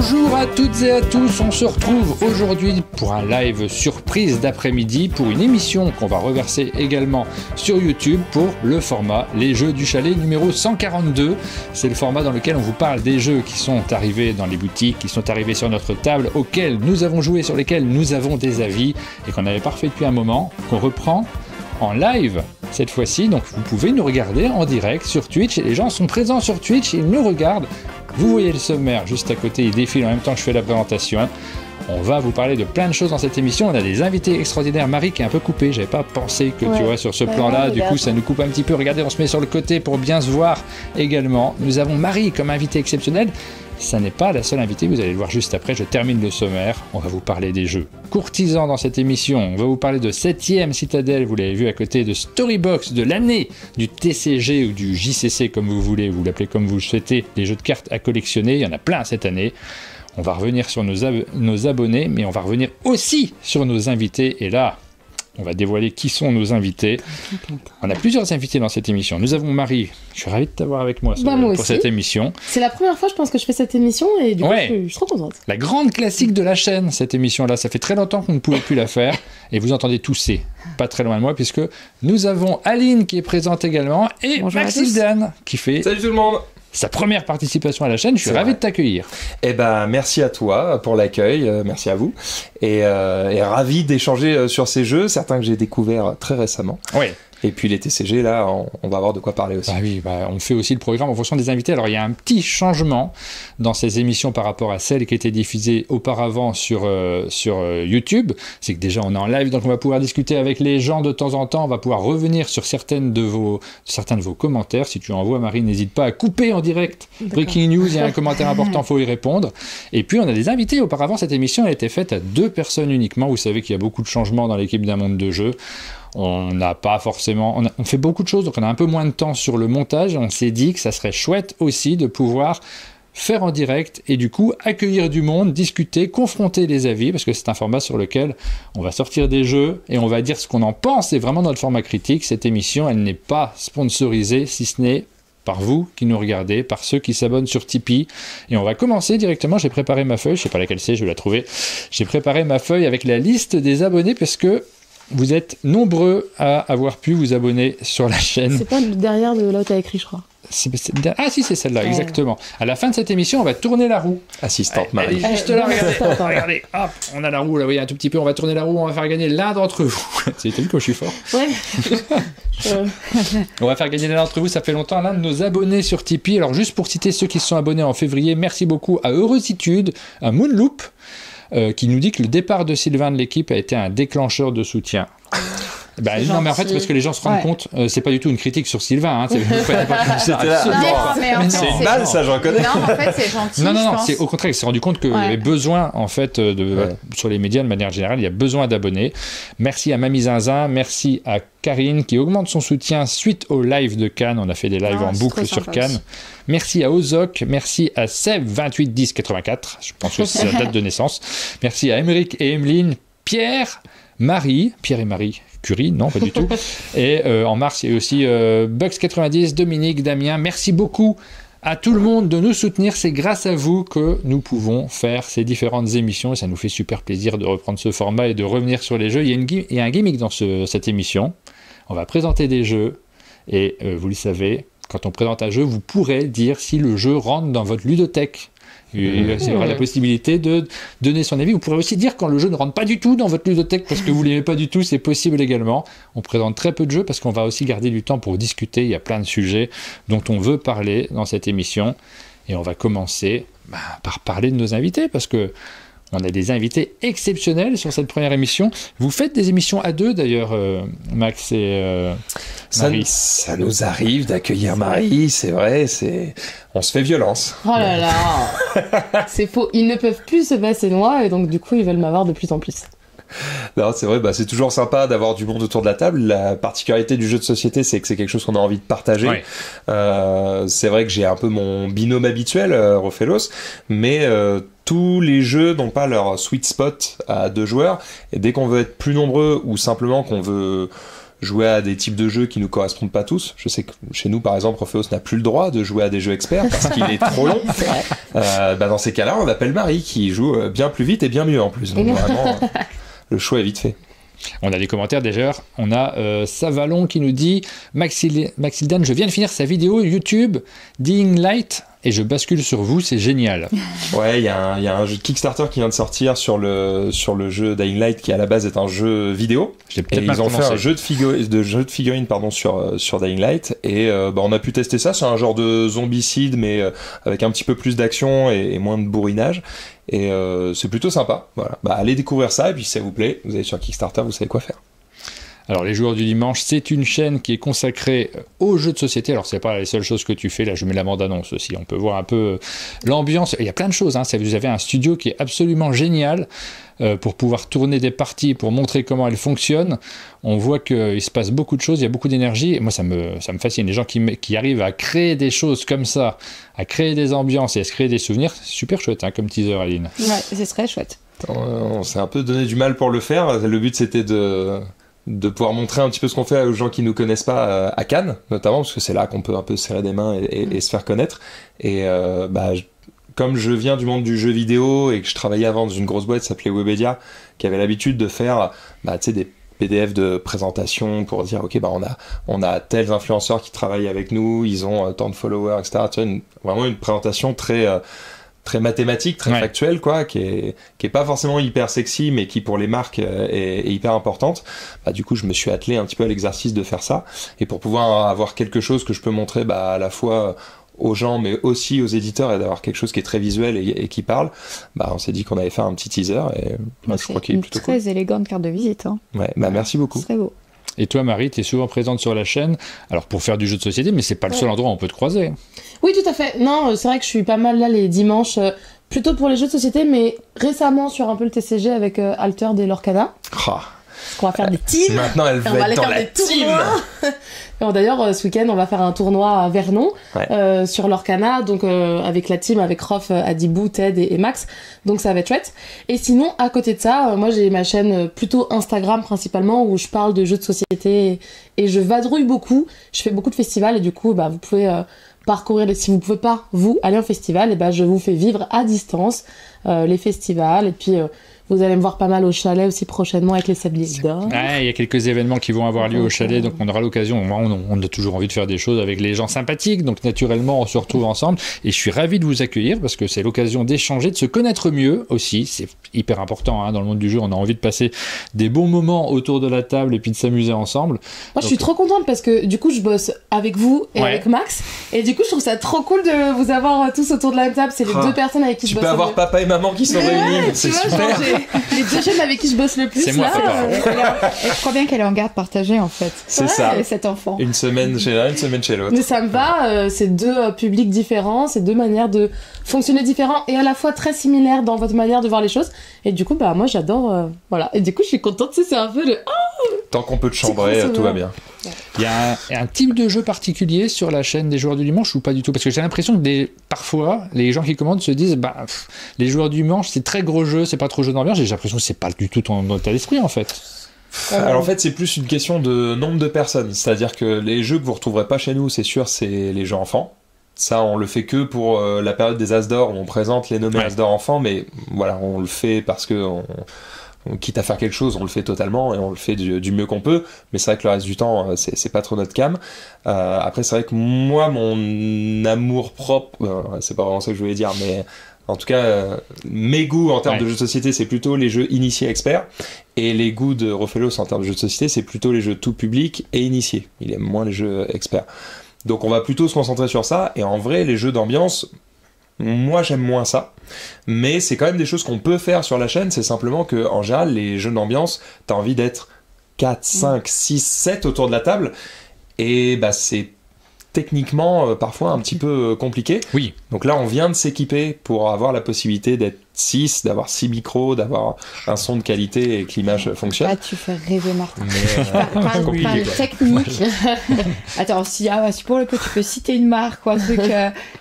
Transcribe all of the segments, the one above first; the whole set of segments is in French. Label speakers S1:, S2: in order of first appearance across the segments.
S1: Bonjour à toutes et à tous, on se retrouve aujourd'hui pour un live surprise d'après-midi pour une émission qu'on va reverser également sur YouTube pour le format Les Jeux du Chalet numéro 142. C'est le format dans lequel on vous parle des jeux qui sont arrivés dans les boutiques, qui sont arrivés sur notre table, auxquels nous avons joué, sur lesquels nous avons des avis et qu'on n'avait pas refait depuis un moment, qu'on reprend en live cette fois-ci. Donc vous pouvez nous regarder en direct sur Twitch et les gens sont présents sur Twitch, ils nous regardent. Vous voyez le sommaire juste à côté, il défile en même temps que je fais la présentation. On va vous parler de plein de choses dans cette émission. On a des invités extraordinaires. Marie qui est un peu coupée, j'avais pas pensé que tu vois sur ce plan-là, du coup ça nous coupe un petit peu. Regardez, on se met sur le côté pour bien se voir également. Nous avons Marie comme invitée exceptionnelle. Ça n'est pas la seule invitée, vous allez le voir juste après, je termine le sommaire. On va vous parler des jeux courtisans dans cette émission. On va vous parler de 7ème Citadelle, vous l'avez vu à côté, de Storybox, de l'année du TCG ou du JCC comme vous voulez, vous l'appelez comme vous le souhaitez, des jeux de cartes à collectionner, il y en a plein cette année. On va revenir sur nos abonnés, mais on va revenir aussi sur nos invités. Et là, on va dévoiler qui sont nos invités. On a plusieurs invités dans cette émission. Nous avons Marie. Je suis ravi de t'avoir avec moi pour cette émission.
S2: C'est la première fois, je pense, que je fais cette émission et du coup, je suis trop contente.
S1: La grande classique de la chaîne, cette émission-là. Ça fait très longtemps qu'on ne pouvait plus la faire. Et vous entendez tousser, pas très loin de moi, puisque nous avons Aline qui est présente également et Maxildan qui fait...
S3: Salut tout le monde!
S1: Sa première participation à la chaîne, je suis ravi de t'accueillir.
S3: Eh ben, merci à toi pour l'accueil, merci à vous, et ravi d'échanger sur ces jeux, certains que j'ai découverts très récemment.
S1: Oui.
S3: Et puis les TCG, là, on va avoir de quoi parler aussi.
S1: Bah oui, on fait aussi le programme en fonction des invités. Alors il y a un petit changement dans ces émissions par rapport à celles qui étaient diffusées auparavant sur YouTube. C'est que déjà on est en live, donc on va pouvoir discuter avec les gens de temps en temps. On va pouvoir revenir sur certains de vos commentaires. Si tu envoies, Marie, n'hésite pas à couper en direct. Breaking news, il y a un commentaire important, il faut y répondre. Et puis on a des invités. Auparavant, cette émission elle était faite à 2 personnes uniquement. Vous savez qu'il y a beaucoup de changements dans l'équipe d'un monde de jeu. On n'a pas forcément... On fait beaucoup de choses, donc on a un peu moins de temps sur le montage. On s'est dit que ça serait chouette aussi de pouvoir faire en direct et du coup accueillir du monde, discuter, confronter les avis, parce que c'est un format sur lequel on va sortir des jeux et on va dire ce qu'on en pense. C'est vraiment notre format critique. Cette émission, elle n'est pas sponsorisée, si ce n'est par vous qui nous regardez, par ceux qui s'abonnent sur Tipeee. Et on va commencer directement. J'ai préparé ma feuille, je ne sais pas laquelle c'est, je vais la trouver. J'ai préparé ma feuille avec la liste des abonnés parce que vous êtes nombreux à avoir pu vous abonner sur la chaîne.
S2: C'est pas derrière de là où t'as écrit, je crois.
S1: Ah si, c'est celle-là, exactement. À la fin de cette émission, on va tourner la roue.
S3: Assistante Marie.
S1: Elle est juste là, regardez, hop, on a la roue, là, vous voyez, un tout petit peu, on va tourner la roue, on va faire gagner l'un d'entre vous. T'as vu que je suis fort.
S2: Ouais.
S1: On va faire gagner l'un d'entre vous, ça fait longtemps, l'un de nos abonnés sur Tipeee. Alors juste pour citer ceux qui se sont abonnés en février, merci beaucoup à Heureusitude, à Moonloop, qui nous dit que le départ de Sylvain de l'équipe a été un déclencheur de soutien. Non mais en fait c'est parce que les gens se rendent compte, c'est pas du tout une critique sur Sylvain, c'est
S3: une balle ça je reconnais.
S4: Non en fait c'est gentil.
S1: Non, c'est au contraire, il s'est rendu compte qu'il y avait besoin en fait sur les médias de manière générale, il y a besoin d'abonnés. Merci à Mamie Zinzin, merci à Karine qui augmente son soutien suite au live de Cannes, on a fait des lives en boucle sur Cannes. Merci à Ozok, merci à Seb 281084, je pense que c'est sa date de naissance. Merci à Émeric et Emeline, Pierre et Marie Curie, non pas du tout. Et en mars, il y a eu aussi Bugs90, Dominique, Damien. Merci beaucoup à tout le monde de nous soutenir. C'est grâce à vous que nous pouvons faire ces différentes émissions et ça nous fait super plaisir de reprendre ce format et de revenir sur les jeux. Il y a un gimmick dans cette émission. On va présenter des jeux et vous le savez, quand on présente un jeu, vous pourrez dire si le jeu rentre dans votre ludothèque. Il y aura la possibilité de donner son avis. Vous pourrez aussi dire quand le jeu ne rentre pas du tout dans votre ludothèque parce que vous ne l'aimez pas du tout, c'est possible également. On présente très peu de jeux parce qu'on va aussi garder du temps pour discuter. Il y a plein de sujets dont on veut parler dans cette émission. Et on va commencer par parler de nos invités parce que on a des invités exceptionnels sur cette première émission. Vous faites des émissions à 2 d'ailleurs, Max et Marie.
S3: Ça nous arrive d'accueillir Marie, c'est vrai, on se fait violence.
S2: Oh là là, c'est faux. Ils ne peuvent plus se passer de moi et donc du coup ils veulent m'avoir de plus en plus.
S3: Non, c'est vrai, c'est toujours sympa d'avoir du monde autour de la table. La particularité du jeu de société, c'est que c'est quelque chose qu'on a envie de partager. Ouais. C'est vrai que j'ai un peu mon binôme habituel, Rofelos, mais tous les jeux n'ont pas leur sweet spot à 2 joueurs. Et dès qu'on veut être plus nombreux ou simplement qu'on veut jouer à des types de jeux qui nous correspondent pas tous. Je sais que chez nous, par exemple, Orpheos n'a plus le droit de jouer à des jeux experts parce qu'il est trop long. Dans ces cas-là, on appelle Marie qui joue bien plus vite et bien mieux en plus. Donc vraiment, le choix est vite fait.
S1: On a des commentaires déjà. On a Savalon qui nous dit Maxildan, je viens de finir sa vidéo YouTube Dying Light et je bascule sur vous, c'est génial.
S3: Ouais, il y a un jeu de Kickstarter qui vient de sortir sur le jeu Dying Light qui à la base est un jeu vidéo. Et ils ont fait un jeu de figurines sur Dying Light et on a pu tester ça. C'est un genre de zombicide mais avec un petit peu plus d'action et moins de bourrinage. Et c'est plutôt sympa. Voilà. Allez découvrir ça et puis si ça vous plaît, vous allez sur Kickstarter, vous savez quoi faire.
S1: Alors les joueurs du dimanche, c'est une chaîne qui est consacrée aux jeux de société. Alors c'est pas les seules choses que tu fais, là je mets la bande-annonce aussi, on peut voir un peu l'ambiance, il y a plein de choses, hein. Vous avez un studio qui est absolument génial pour pouvoir tourner des parties, pour montrer comment elles fonctionnent. On voit qu'il se passe beaucoup de choses, il y a beaucoup d'énergie, et moi ça me fascine, les gens qui arrivent à créer des choses comme ça, à créer des ambiances et à se créer des souvenirs, c'est super chouette comme teaser, Aline.
S2: Ouais, c'est très chouette.
S3: On s'est un peu donné du mal pour le faire, le but c'était de pouvoir montrer un petit peu ce qu'on fait aux gens qui nous connaissent pas à Cannes, notamment, parce que c'est là qu'on peut un peu serrer des mains et se faire connaître. Et comme je viens du monde du jeu vidéo et que je travaillais avant dans une grosse boîte qui s'appelait Webedia, qui avait l'habitude de faire des PDF de présentation pour dire ok on a tels influenceurs qui travaillent avec nous, ils ont tant de followers, etc. Tu vois, vraiment une présentation très mathématique, très factuelle, quoi, qui est pas forcément hyper sexy, mais qui pour les marques est hyper importante. Du coup, je me suis attelé un petit peu à l'exercice de faire ça, et pour pouvoir avoir quelque chose que je peux montrer à la fois aux gens, mais aussi aux éditeurs, et d'avoir quelque chose qui est très visuel et qui parle, on s'est dit qu'on allait faire un petit teaser, et je crois qu'il est plutôt cool.
S2: Très élégante carte de visite. Hein.
S3: Ouais, merci beaucoup.
S2: Très beau.
S1: Et toi, Marie, tu es souvent présente sur la chaîne, alors pour faire du jeu de société, mais c'est pas le seul endroit où on peut te croiser.
S2: Oui, tout à fait. Non, c'est vrai que je suis pas mal là les dimanches, plutôt pour les jeux de société, mais récemment sur un peu le TCG avec Alter des Lorcana. Parce qu'on va faire des teams.
S3: Maintenant, elle veut être dans la team.
S2: D'ailleurs, ce week-end, on va faire un tournoi à Vernon sur l'Orcana, donc avec la team, avec Rof, Adibou, Ted et Max. Donc ça va être chouette. Et sinon, à côté de ça, moi j'ai ma chaîne plutôt Instagram principalement, où je parle de jeux de société et je vadrouille beaucoup. Je fais beaucoup de festivals et du coup, vous pouvez parcourir. Si vous pouvez pas aller en festival, et je vous fais vivre à distance les festivals et puis. Vous allez me voir pas mal au chalet aussi prochainement avec les Sabliers d'Or.
S1: Il y a quelques événements qui vont avoir lieu au chalet, donc on aura l'occasion. On a toujours envie de faire des choses avec les gens sympathiques, donc naturellement on se retrouve ensemble. Et je suis ravi de vous accueillir parce que c'est l'occasion d'échanger, de se connaître mieux aussi. C'est hyper important dans le monde du jeu. On a envie de passer des bons moments autour de la table et puis de s'amuser ensemble.
S2: Moi, je suis trop contente parce que du coup, je bosse avec vous et avec Max. Et du coup, je trouve ça trop cool de vous avoir tous autour de la table. C'est les deux personnes avec qui je bosse.
S3: Tu peux avoir papa et maman qui sont réunis. C'est super.
S2: Les deux chaînes avec qui je bosse le plus.
S1: C'est moi, papa.
S4: Et je crois bien qu'elle est en garde partagée, en fait.
S3: C'est ça.
S4: Cet enfant.
S3: Une semaine chez l'un, une semaine chez l'autre.
S2: Mais ça me va. C'est deux publics différents, c'est deux manières de fonctionner différents et à la fois très similaires dans votre manière de voir les choses. Et du coup, moi, j'adore. Voilà. Et du coup, je suis contente. C'est un peu le.
S3: Tant qu'on peut te chambrer, tout va bien.
S1: Il y a un type de jeu particulier sur la chaîne des joueurs du dimanche ou pas du tout? Parce que j'ai l'impression que parfois, les gens qui commandent se disent les joueurs du dimanche, c'est très gros jeu, c'est pas trop jeu d'ambiance. J'ai l'impression que c'est pas du tout ton état d'esprit en fait.
S3: Alors en fait, c'est plus une question de nombre de personnes. C'est-à-dire que les jeux que vous retrouverez pas chez nous, c'est sûr, c'est les jeux enfants. Ça, on le fait que pour la période des As d'Or où on présente les nommés As d'Or enfants, mais voilà, on le fait parce que quitte à faire quelque chose, on le fait totalement et on le fait du mieux qu'on peut, mais c'est vrai que le reste du temps, c'est pas trop notre cam. Après, c'est vrai que moi, mon amour propre, c'est pas vraiment ça que je voulais dire, mais en tout cas, mes goûts en termes de jeux de société, c'est plutôt les jeux initiés experts, et les goûts de Rofelos en termes de jeux de société, c'est plutôt les jeux tout public et initiés. Il aime moins les jeux experts. Donc on va plutôt se concentrer sur ça, et en vrai, les jeux d'ambiance, moi j'aime moins ça, mais c'est quand même des choses qu'on peut faire sur la chaîne. C'est simplement que en général les jeux d'ambiance, t'as envie d'être 4, 5, 6, 7 autour de la table, et c'est techniquement parfois un petit peu compliqué.
S1: Oui.
S3: Donc là on vient de s'équiper pour avoir la possibilité d'être 6, d'avoir 6 micros, d'avoir un son de qualité et que l'image fonctionne.
S4: Là, tu fais rêver Martin.
S3: Mais,
S4: Parle technique. Attends, si pour le peu, tu peux citer une marque ou un truc,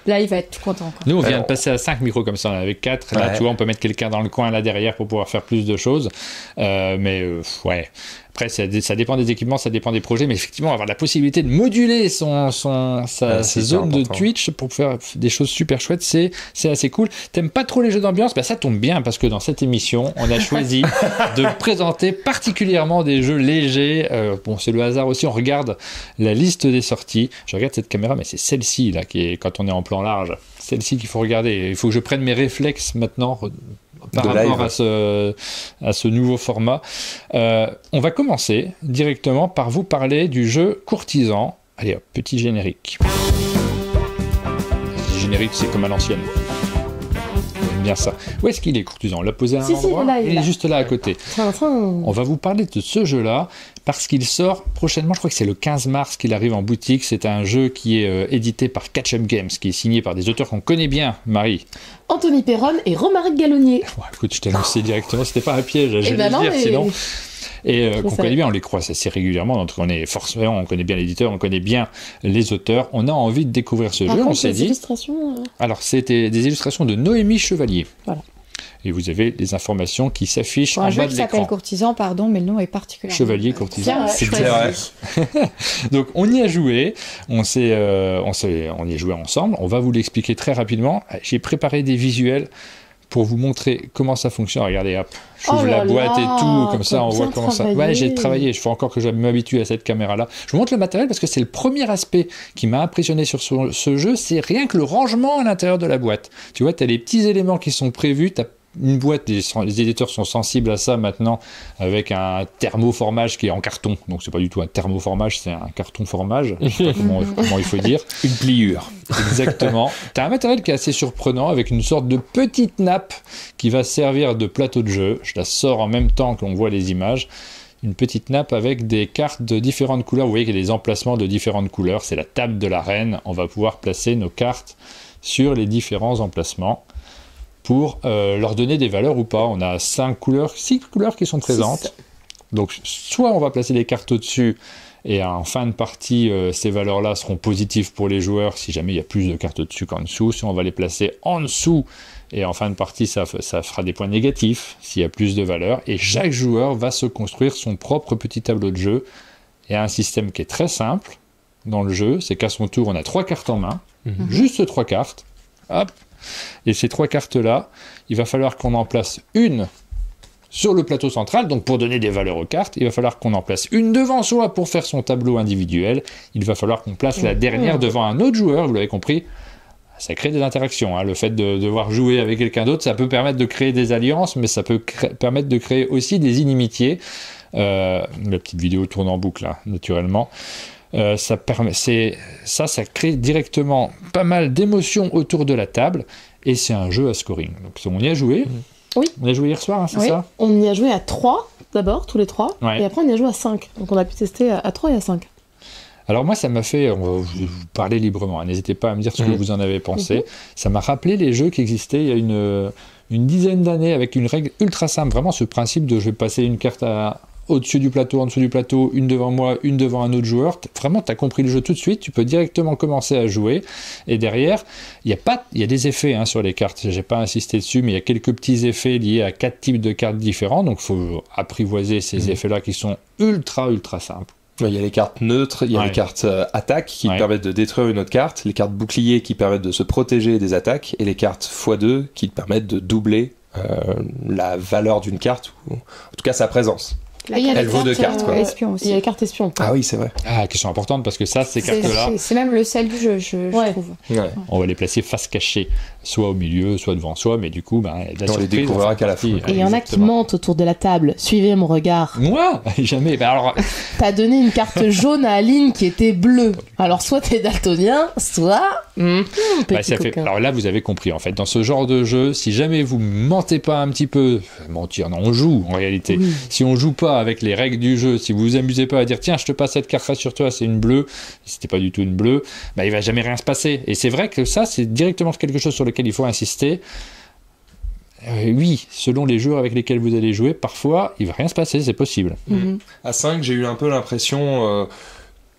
S4: là, il va être tout content. Quoi.
S1: Nous, on vient de passer à 5 micros comme ça, on en avait 4. Là, tu vois, on peut mettre quelqu'un dans le coin là derrière pour pouvoir faire plus de choses. Ouais. Après, ça dépend des équipements, ça dépend des projets, mais effectivement, avoir la possibilité de moduler sa zone de Twitch pour faire des choses super chouettes, c'est assez cool. T'aimes pas trop les jeux d'ambiance? Ça tombe bien, parce que dans cette émission, on a choisi de présenter particulièrement des jeux légers. C'est le hasard aussi, on regarde la liste des sorties. Je regarde cette caméra, mais c'est celle-ci, là, qui est, quand on est en plan large, celle-ci qu'il faut regarder. Il faut que je prenne mes réflexes maintenant par rapport à ce nouveau format. On va commencer directement par vous parler du jeu Courtisan. Allez hop, petit générique. Générique, c'est comme à l'ancienne. J'aime bien ça. Où est-ce qu'il est, Courtisan? On l'a posé à un endroit. Il est juste là à côté. On va vous parler de ce jeu-là parce qu'il sort prochainement, je crois que c'est le 15 mars qu'il arrive en boutique. C'est un jeu qui est édité par Catch Up Games, qui est signé par des auteurs qu'on connaît bien, Marie.
S2: Anthony Perron et Romaric Gallonnier.
S1: Écoute, je t'ai lancé directement, c'était pas un piège, j'allais dire, sinon. Et qu'on connaît bien, on les croise assez régulièrement, donc on connaît bien l'éditeur, on connaît bien les auteurs, on a envie de découvrir ce jeu, on s'est dit. Alors, c'était des illustrations de Noémie Chevalier. Voilà. Et vous avez les informations qui s'affichent en bas de l'écran.
S4: Un jeu qui s'appelle Courtisan, pardon, mais le nom est particulièrement...
S1: Chevalier, Courtisan, c'est vrai. Donc on y a joué, on y a joué ensemble, on va vous l'expliquer très rapidement. J'ai préparé des visuels pour vous montrer comment ça fonctionne. Regardez, hop, j'ouvre la boîte et tout, comme ça on voit comment ça... Ouais, j'ai travaillé, il faut encore que je m'habitue à cette caméra-là. Je vous montre le matériel parce que c'est le premier aspect qui m'a impressionné sur ce jeu, c'est rien que le rangement à l'intérieur de la boîte. Tu vois, tu as les petits éléments qui sont prévus, tu as une boîte, les éditeurs sont sensibles à ça maintenant, avec un thermoformage qui est en carton. Donc c'est pas du tout un thermoformage, c'est un carton formage. Je sais pas comment il faut dire.
S3: Une pliure.
S1: Exactement. Tu as un matériel qui est assez surprenant, avec une sorte de petite nappe qui va servir de plateau de jeu. Je la sors en même temps que l'on voit les images. Une petite nappe avec des cartes de différentes couleurs. Vous voyez qu'il y a des emplacements de différentes couleurs. C'est la table de la reine. On va pouvoir placer nos cartes sur les différents emplacements pour leur donner des valeurs ou pas. On a 6 couleurs qui sont présentes. 6. Donc, soit on va placer les cartes au-dessus, et en fin de partie, ces valeurs-là seront positives pour les joueurs si jamais il y a plus de cartes au-dessus qu'en dessous. Soit on va les placer en dessous, et en fin de partie, ça fera des points négatifs s'il y a plus de valeurs. Et chaque joueur va se construire son propre petit tableau de jeu. Il y a un système qui est très simple dans le jeu, c'est qu'à son tour, on a 3 cartes en main, juste 3 cartes. Hop. Et ces 3 cartes-là, il va falloir qu'on en place une sur le plateau central, donc pour donner des valeurs aux cartes. Il va falloir qu'on en place une devant soi pour faire son tableau individuel. Il va falloir qu'on place la dernière devant un autre joueur, vous l'avez compris. Ça crée des interactions. Le fait de devoir jouer avec quelqu'un d'autre, ça peut permettre de créer des alliances, mais ça peut permettre de créer aussi des inimitiés. La petite vidéo tourne en boucle, là, naturellement. Ça crée directement pas mal d'émotions autour de la table, et c'est un jeu à scoring. Donc on y a joué.
S2: Oui.
S1: On a joué hier soir, c'est ça?
S2: On y a joué à 3 d'abord, tous les 3,
S1: ouais.
S2: Et après on y a joué à 5. Donc on a pu tester à 3 et à 5.
S1: Alors moi, ça m'a fait, on va vous parler librement, n'hésitez pas à me dire ce que vous en avez pensé. Ça m'a rappelé les jeux qui existaient il y a une dizaine d'années, avec une règle ultra simple, vraiment ce principe de je vais passer une carte au-dessus du plateau, en dessous du plateau, une devant moi, une devant un autre joueur. Vraiment, tu as compris le jeu tout de suite, tu peux directement commencer à jouer. Et derrière, il y a des effets sur les cartes, j'ai pas insisté dessus, mais il y a quelques petits effets liés à 4 types de cartes différents, donc il faut apprivoiser ces effets-là qui sont ultra simples.
S3: Il y a les cartes neutres, il y a les cartes attaques qui permettent de détruire une autre carte, les cartes boucliers qui permettent de se protéger des attaques, et les cartes x2 qui permettent de doubler la valeur d'une carte, ou en tout cas sa présence. Elle vaut 2 cartes.
S4: Espion aussi.
S2: Il y a les cartes espions.
S3: Ah oui, c'est vrai.
S1: Ah, question importante, parce que ces cartes-là...
S4: C'est même le sel du jeu, je trouve.
S3: Ouais.
S1: On va les placer face cachée, soit au milieu, soit devant soi, mais du coup,
S3: on les découvrira qu'à la fin.
S2: Et il y en a qui mentent autour de la table. Suivez mon regard.
S1: Moi jamais. Alors...
S2: T'as donné une carte jaune à Aline qui était bleue. Alors, soit t'es daltonien, soit...
S1: Alors là, vous avez compris, en fait. Dans ce genre de jeu, si jamais vous mentez pas un petit peu... Mentir, non, on joue, en réalité. Oui. Si on joue pas avec les règles du jeu, si vous vous amusez pas à dire tiens, je te passe cette carte sur toi, c'est une bleue, c'était pas du tout une bleue, il va jamais rien se passer. Et c'est vrai que ça, c'est directement quelque chose sur lequel il faut insister. oui, selon les joueurs avec lesquels vous allez jouer, parfois, il va rien se passer, c'est possible.
S3: À 5, j'ai eu un peu l'impression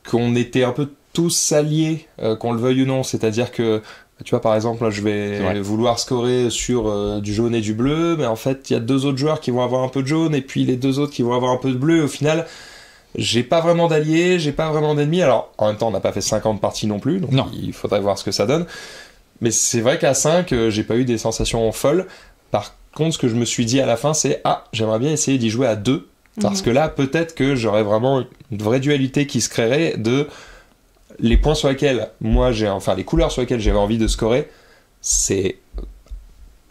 S3: qu'on était un peu tous alliés, qu'on le veuille ou non. C'est-à-dire que, tu vois, par exemple, là, je vais vouloir scorer sur du jaune et du bleu, mais en fait, il y a 2 autres joueurs qui vont avoir un peu de jaune, et puis les 2 autres qui vont avoir un peu de bleu. Et au final, j'ai pas vraiment d'alliés, j'ai pas vraiment d'ennemis. Alors, en même temps, on n'a pas fait 50 parties non plus, donc il faudrait voir ce que ça donne. Mais c'est vrai qu'à 5, j'ai pas eu des sensations folles. Par contre, ce que je me suis dit à la fin, c'est j'aimerais bien essayer d'y jouer à 2. Parce que là, peut-être que j'aurais vraiment une vraie dualité qui se créerait de les points sur lesquels les couleurs sur lesquelles j'avais envie de scorer, c'est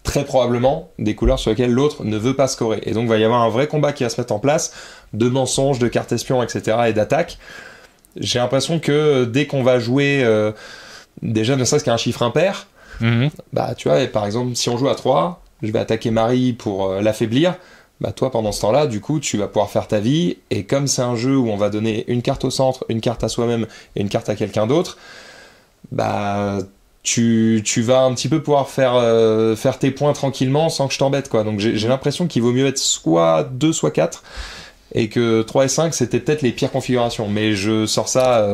S3: très probablement des couleurs sur lesquelles l'autre ne veut pas scorer. Et donc, il va y avoir un vrai combat qui va se mettre en place de mensonges, de cartes espions, etc. et d'attaques. J'ai l'impression que dès qu'on va jouer, déjà ne serait-ce qu'un chiffre impair, tu vois, et par exemple, si on joue à 3, je vais attaquer Marie pour l'affaiblir. Toi, pendant ce temps-là, du coup, tu vas pouvoir faire ta vie. Et comme c'est un jeu où on va donner une carte au centre, une carte à soi-même et une carte à quelqu'un d'autre, tu vas un petit peu pouvoir faire tes points tranquillement sans que je t'embête, quoi. Donc j'ai l'impression qu'il vaut mieux être soit 2, soit 4. Et que 3 et 5, c'était peut-être les pires configurations. Mais je sors ça.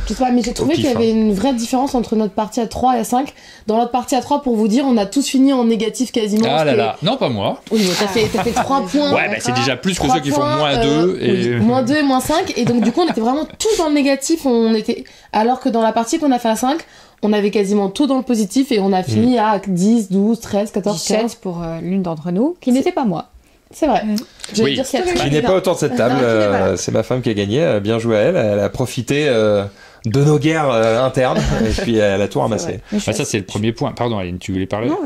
S2: Je sais pas, mais j'ai trouvé qu'il y avait une vraie différence entre notre partie à 3 et à 5. Dans notre partie à 3, pour vous dire, on a tous fini en négatif quasiment.
S1: Ah là là, non, pas moi.
S2: Oui, mais t'as fait 3 points.
S1: Ouais, c'est déjà plus que ceux qui font moins 2.
S2: Et... moins 2 et moins 5. Et donc, du coup, on était vraiment tous dans le négatif. Alors que dans la partie qu'on a fait à 5, on avait quasiment tout dans le positif et on a fini à 10, 12, 13, 14,
S4: 17
S2: 15.
S4: pour l'une d'entre nous, qui n'était pas moi.
S2: C'est vrai.
S1: Oui.
S2: Dire
S3: qui n'est pas autour de cette table. C'est ma femme qui a gagné. Bien joué à elle. Elle a profité de nos guerres internes et puis elle a tout ramassé.
S1: Ça, c'est le premier point. Pardon, Aline, tu voulais parler ?
S4: Non,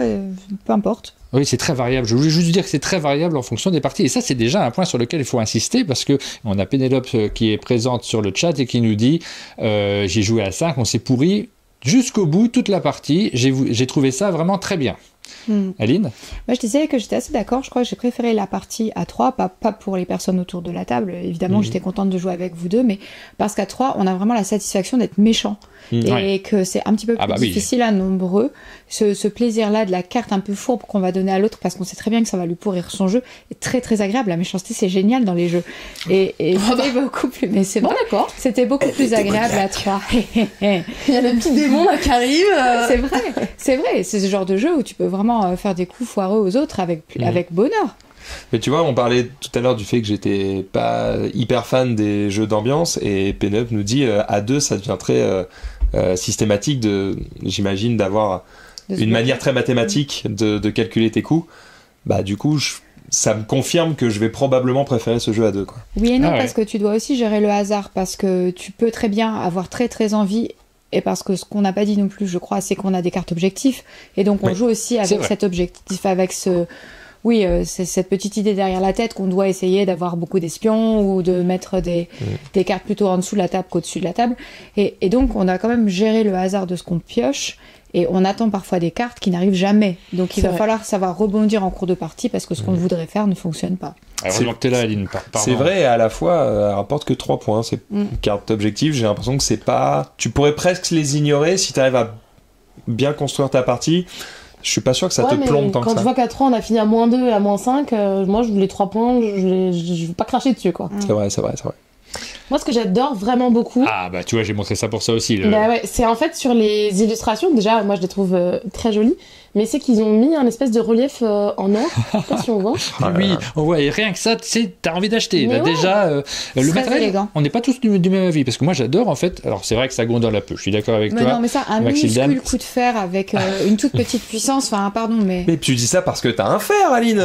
S4: peu importe.
S1: Oui, c'est très variable. Je voulais juste dire que c'est très variable en fonction des parties. Et ça, c'est déjà un point sur lequel il faut insister parce que on a Pénélope qui est présente sur le chat et qui nous dit j'ai joué à 5, on s'est pourri jusqu'au bout, toute la partie. J'ai trouvé ça vraiment très bien. Aline ?
S4: Moi, je disais que j'étais assez d'accord. Je crois que j'ai préféré la partie à 3, pas pour les personnes autour de la table. Évidemment, j'étais contente de jouer avec vous deux, mais parce qu'à 3, on a vraiment la satisfaction d'être méchant. Et que c'est un petit peu plus difficile à nombreux. Ce plaisir-là de la carte un peu fourbe qu'on va donner à l'autre parce qu'on sait très bien que ça va lui pourrir son jeu est très très agréable. La méchanceté, c'est génial dans les jeux. Et c'était beaucoup plus... Mais c'est bon, d'accord. C'était beaucoup plus agréable à 3.
S2: Il y a le petit démon là qui arrive.
S4: C'est vrai. C'est ce genre de jeu où tu peux vraiment faire des coups foireux aux autres avec bonheur.
S3: Mais tu vois, on parlait tout à l'heure du fait que j'étais pas hyper fan des jeux d'ambiance et Pénélope nous dit à 2 ça devient très systématique j'imagine d'avoir une manière très mathématique de calculer tes coups. Du coup ça me confirme que je vais probablement préférer ce jeu à 2, quoi.
S4: Oui et non, parce que tu dois aussi gérer le hasard, parce que tu peux très bien avoir très très envie. Et parce que ce qu'on n'a pas dit non plus, je crois, c'est qu'on a des cartes objectifs. Et donc on joue aussi avec cet objectif, avec c'est cette petite idée derrière la tête qu'on doit essayer d'avoir beaucoup d'espions ou de mettre des cartes plutôt en dessous de la table qu'au-dessus de la table. Et donc, on a quand même géré le hasard de ce qu'on pioche et on attend parfois des cartes qui n'arrivent jamais. Donc, il va falloir savoir rebondir en cours de partie parce que ce qu'on voudrait faire ne fonctionne pas.
S1: Heureusement que t'es là, Aline.
S3: C'est vrai, et à la fois, elle rapporte que 3 points. C'est une carte objective. J'ai l'impression que c'est pas... Tu pourrais presque les ignorer si t'arrives à bien construire ta partie. Je suis pas sûr que ça te plombe tant que ça.
S2: Quand tu vois qu'à 3 on a fini à moins 2 et à moins 5, moi je voulais 3 points, je veux pas cracher dessus, quoi.
S3: C'est vrai.
S2: Moi ce que j'adore vraiment beaucoup...
S1: tu vois, j'ai montré ça pour ça aussi.
S2: C'est en fait sur les illustrations, déjà moi je les trouve très jolies, mais c'est qu'ils ont mis un espèce de relief en or, je sais pas si on voit.
S1: Oui, on voit, et rien que ça, t'as envie d'acheter. Là, déjà, le matériel,
S4: élégant.
S1: On n'est pas tous du même avis, parce que moi j'adore en fait, alors c'est vrai que ça gondole un peu, je suis d'accord avec toi.
S4: Non, mais ça, un minuscule coup de fer avec une toute petite puissance, pardon, mais...
S3: Mais tu dis ça parce que t'as un fer, Aline.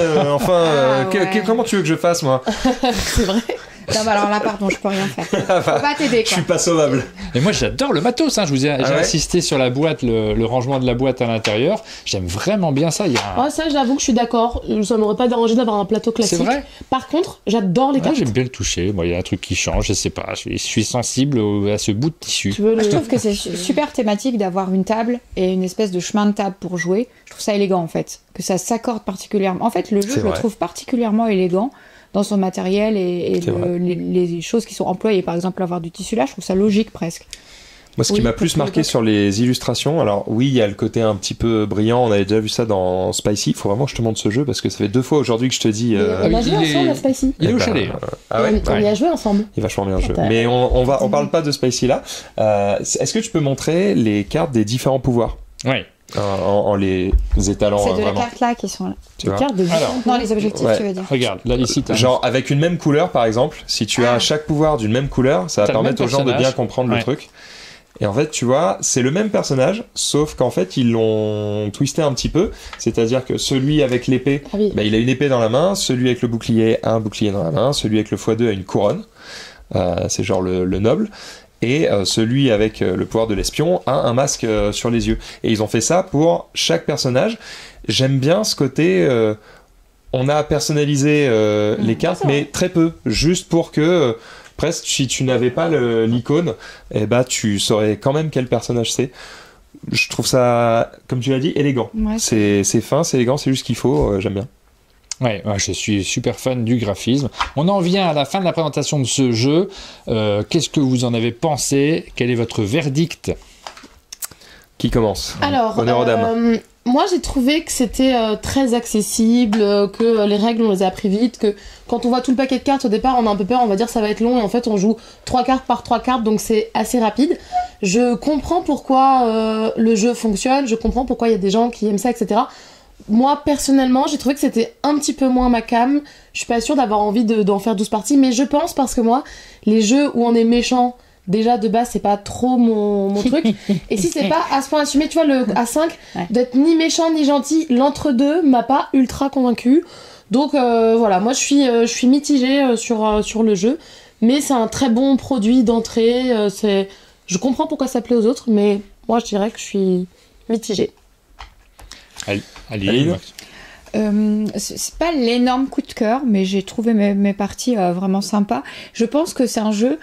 S3: Comment tu veux que je fasse, moi?
S2: C'est vrai.
S4: Non, alors là, pardon, je peux rien faire. Faut pas t'aider, quoi.
S3: Je suis pas sauvable.
S1: Et moi, j'adore le matos. J'ai insisté sur la boîte, le rangement de la boîte à l'intérieur. J'aime vraiment bien ça.
S2: Ça, j'avoue que je suis d'accord. Ça m'aurait pas dérangé d'avoir un plateau classique.
S1: C'est vrai.
S2: Par contre, j'adore les cartes.
S1: J'aime bien le toucher. Moi, il y a un truc qui change. Je sais pas. Je suis sensible à ce bout de tissu.
S4: Je trouve que c'est super thématique d'avoir une table et une espèce de chemin de table pour jouer. Je trouve ça élégant, en fait. Que ça s'accorde particulièrement. En fait, le jeu, je le trouve particulièrement élégant dans son matériel et les choses qui sont employées. Par exemple, avoir du tissu là, je trouve ça logique presque.
S3: Moi, ce qui m'a plus marqué sur les illustrations, alors oui, il y a le côté un petit peu brillant, on avait déjà vu ça dans Spicy, il faut vraiment que je te montre ce jeu, parce que ça fait 2 fois aujourd'hui que je te dis...
S2: On a joué ensemble à Spicy.
S1: Il est au chalet.
S2: On y a joué ensemble.
S3: Il est vachement bien le jeu. Mais on parle pas de Spicy là. Est-ce que tu peux montrer les cartes des différents pouvoirs?
S1: Oui.
S3: En les étalant
S4: c'est de
S3: vraiment.
S4: les cartes là qui sont là.
S3: Tu vois.
S4: Non, les objectifs, tu veux dire.
S1: Regarde, là ici.
S3: Genre avec une même couleur par exemple, si tu as chaque pouvoir d'une même couleur, ça va permettre aux gens de bien comprendre le truc. Et en fait, tu vois, c'est le même personnage, sauf qu'en fait, ils l'ont twisté un petit peu. C'est-à-dire que celui avec l'épée, il a une épée dans la main, celui avec le bouclier a un bouclier dans la main, celui avec le x2 a une couronne. C'est genre le noble. Et celui avec le pouvoir de l'espion a un masque sur les yeux. Et ils ont fait ça pour chaque personnage. J'aime bien ce côté... on a personnalisé les cartes, mais très peu. Juste pour que... presque, si tu n'avais pas l'icône, eh ben, tu saurais quand même quel personnage c'est. Je trouve ça, comme tu l'as dit, élégant. Ouais. C'est fin, c'est élégant, c'est juste ce qu'il faut, j'aime bien.
S1: Ouais, je suis super fan du graphisme. On en vient à la fin de la présentation de ce jeu. Qu'est-ce que vous en avez pensé? Quel est votre verdict?
S3: Qui commence?
S2: Alors,
S3: honneur aux dames.
S2: Moi, j'ai trouvé que c'était très accessible, que les règles, on les a appris vite, que quand on voit tout le paquet de cartes, au départ, on a un peu peur, on va dire ça va être long, et en fait, on joue 3 cartes par 3 cartes, donc c'est assez rapide. Je comprends pourquoi le jeu fonctionne, je comprends pourquoi il y a des gens qui aiment ça, etc. Moi, personnellement, j'ai trouvé que c'était un petit peu moins ma came. Je suis pas sûre d'avoir envie d'en faire 12 parties, mais je pense parce que moi, les jeux où on est méchant, déjà de base c'est pas trop mon truc, et si c'est pas à ce point assumé, tu vois, le A5 d'être ni méchant ni gentil, l'entre-deux m'a pas ultra convaincu, donc voilà, moi je suis mitigée sur le jeu, mais c'est un très bon produit d'entrée, je comprends pourquoi ça plaît aux autres, mais moi je dirais que je suis mitigée.
S1: Allez.
S4: C'est pas l'énorme coup de cœur, mais j'ai trouvé mes parties vraiment sympas. Je pense que c'est un jeu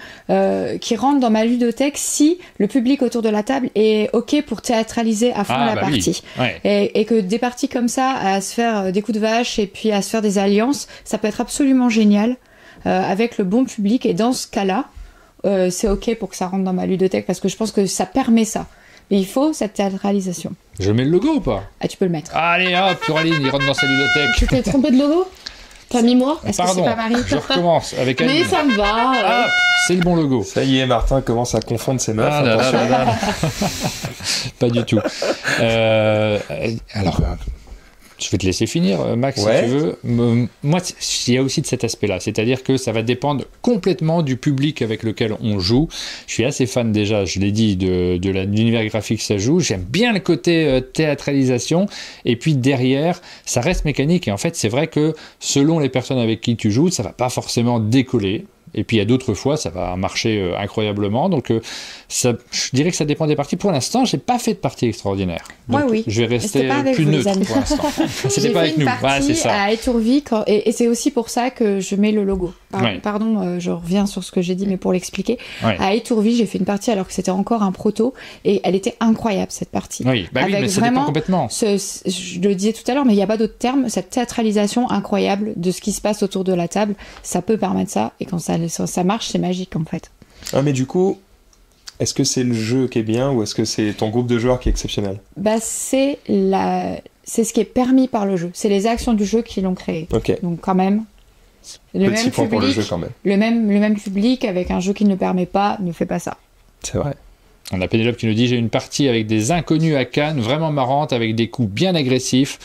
S4: qui rentre dans ma ludothèque si le public autour de la table est ok pour théâtraliser à fond la partie.
S1: Oui. Ouais.
S4: Et que des parties comme ça, à se faire des coups de vache et puis à se faire des alliances, ça peut être absolument génial avec le bon public. Et dans ce cas-là, c'est ok pour que ça rentre dans ma ludothèque parce que je pense que ça permet ça. Mais il faut cette théâtralisation.
S1: Je mets le logo ou pas?
S4: Ah, tu peux le mettre.
S1: Allez hop, Coraline, il rentre dans sa ludothèque.
S2: Tu t'es trompé de logo? T'as mis moi?
S1: Pardon, je recommence avec Aline.
S2: Mais ça me va.
S1: Hop, c'est le bon logo.
S3: Ça y est, Martin commence à confondre ses meufs.
S1: Pas du tout. Alors... je vais te laisser finir, Max, si tu veux. Moi, il y a aussi de cet aspect-là. C'est-à-dire que ça va dépendre complètement du public avec lequel on joue. Je suis assez fan déjà, je l'ai dit, de l'univers graphique que ça joue. J'aime bien le côté théâtralisation. Et puis derrière, ça reste mécanique. Et en fait, c'est vrai que selon les personnes avec qui tu joues, ça va pas forcément décoller. Et puis il y a d'autres fois, ça va marcher incroyablement. Donc je dirais que ça dépend des parties. Pour l'instant, j'ai pas fait de partie extraordinaire. Donc,
S4: moi, oui.
S1: Je vais rester plus neutre pour l'instant. C'était pas avec nous.
S4: J'ai fait une partie à Étourvie et c'est aussi pour ça que je mets le logo. Pardon, je reviens sur ce que j'ai dit, mais pour l'expliquer. À Étourvie, j'ai fait une partie alors que c'était encore un proto et elle était incroyable cette partie.
S1: Oui, mais ça dépend complètement.
S4: Je le disais tout à l'heure, mais il n'y a pas d'autre terme. Cette théâtralisation incroyable de ce qui se passe autour de la table, ça peut permettre ça. Et quand ça marche, c'est magique en fait.
S3: Ah, mais du coup, est-ce que c'est le jeu qui est bien ou est-ce que c'est ton groupe de joueurs qui est exceptionnel?
S4: C'est ce qui est permis par le jeu. C'est les actions du jeu qui l'ont créé.
S3: Okay.
S4: Donc quand même, le même public,
S3: pour le jeu quand même.
S4: Le même public avec un jeu qui ne le permet pas ne fait pas ça.
S3: C'est vrai.
S1: On a Pénélope qui nous dit: j'ai une partie avec des inconnus à Cannes, vraiment marrante, avec des coups bien agressifs,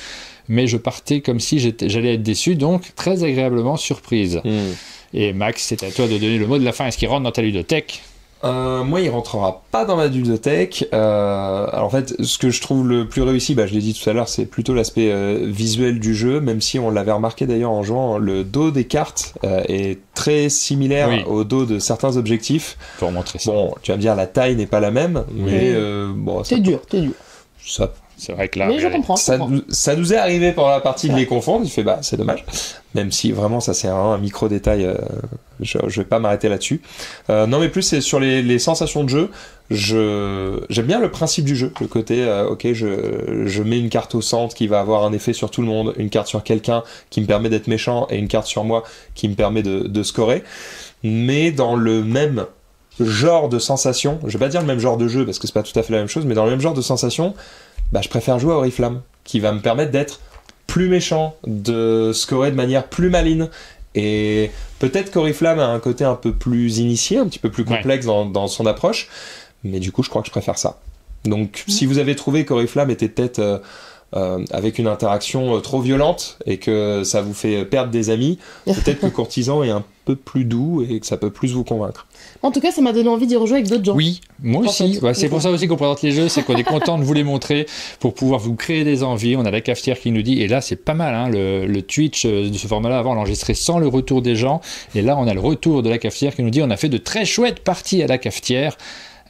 S1: mais je partais comme si j'allais être déçu, donc très agréablement surprise. Et Max, c'est à toi de donner le mot de la fin. Est-ce qu'il rentre dans ta ludothèque?
S3: Moi, il rentrera pas dans ma ludothèque. Alors en fait, ce que je trouve le plus réussi, je l'ai dit tout à l'heure, c'est plutôt l'aspect visuel du jeu, même si on l'avait remarqué d'ailleurs en jouant, le dos des cartes est très similaire au dos de certains objectifs.
S1: Pour montrer ça.
S3: Bon, tu vas me dire, la taille n'est pas la même, mais
S2: t'es dur.
S3: Ça,
S1: c'est vrai que là,
S2: mais je comprends.
S3: Ça nous est arrivé pendant la partie de les confondre. Il fait c'est dommage. Même si vraiment ça c'est un micro détail, je vais pas m'arrêter là-dessus. Non, mais plus c'est sur les sensations de jeu. J'aime bien le principe du jeu, le côté je mets une carte au centre qui va avoir un effet sur tout le monde, une carte sur quelqu'un qui me permet d'être méchant et une carte sur moi qui me permet de scorer. Mais dans le même genre de sensation, je vais pas dire le même genre de jeu parce que c'est pas tout à fait la même chose, mais dans le même genre de sensation, je préfère jouer à Oriflamme, qui va me permettre d'être plus méchant, de scorer de manière plus maligne. Et peut-être qu'Oriflamme a un côté un peu plus initié, un petit peu plus complexe dans son approche, mais du coup je crois que je préfère ça. Donc si vous avez trouvé qu'Oriflamme était peut-être avec une interaction trop violente et que ça vous fait perdre des amis, peut-être que Courtisan est un peu plus doux et que ça peut plus vous convaincre.
S2: En tout cas, ça m'a donné envie d'y rejouer avec d'autres gens.
S1: Oui, moi aussi. C'est pour ça aussi qu'on présente les jeux, c'est qu'on est content de vous les montrer pour pouvoir vous créer des envies. On a la cafetière qui nous dit, et là c'est pas mal, hein, le Twitch de ce format-là, avant on l'enregistrait sans le retour des gens, et là on a le retour de la cafetière qui nous dit on a fait de très chouettes parties à la cafetière.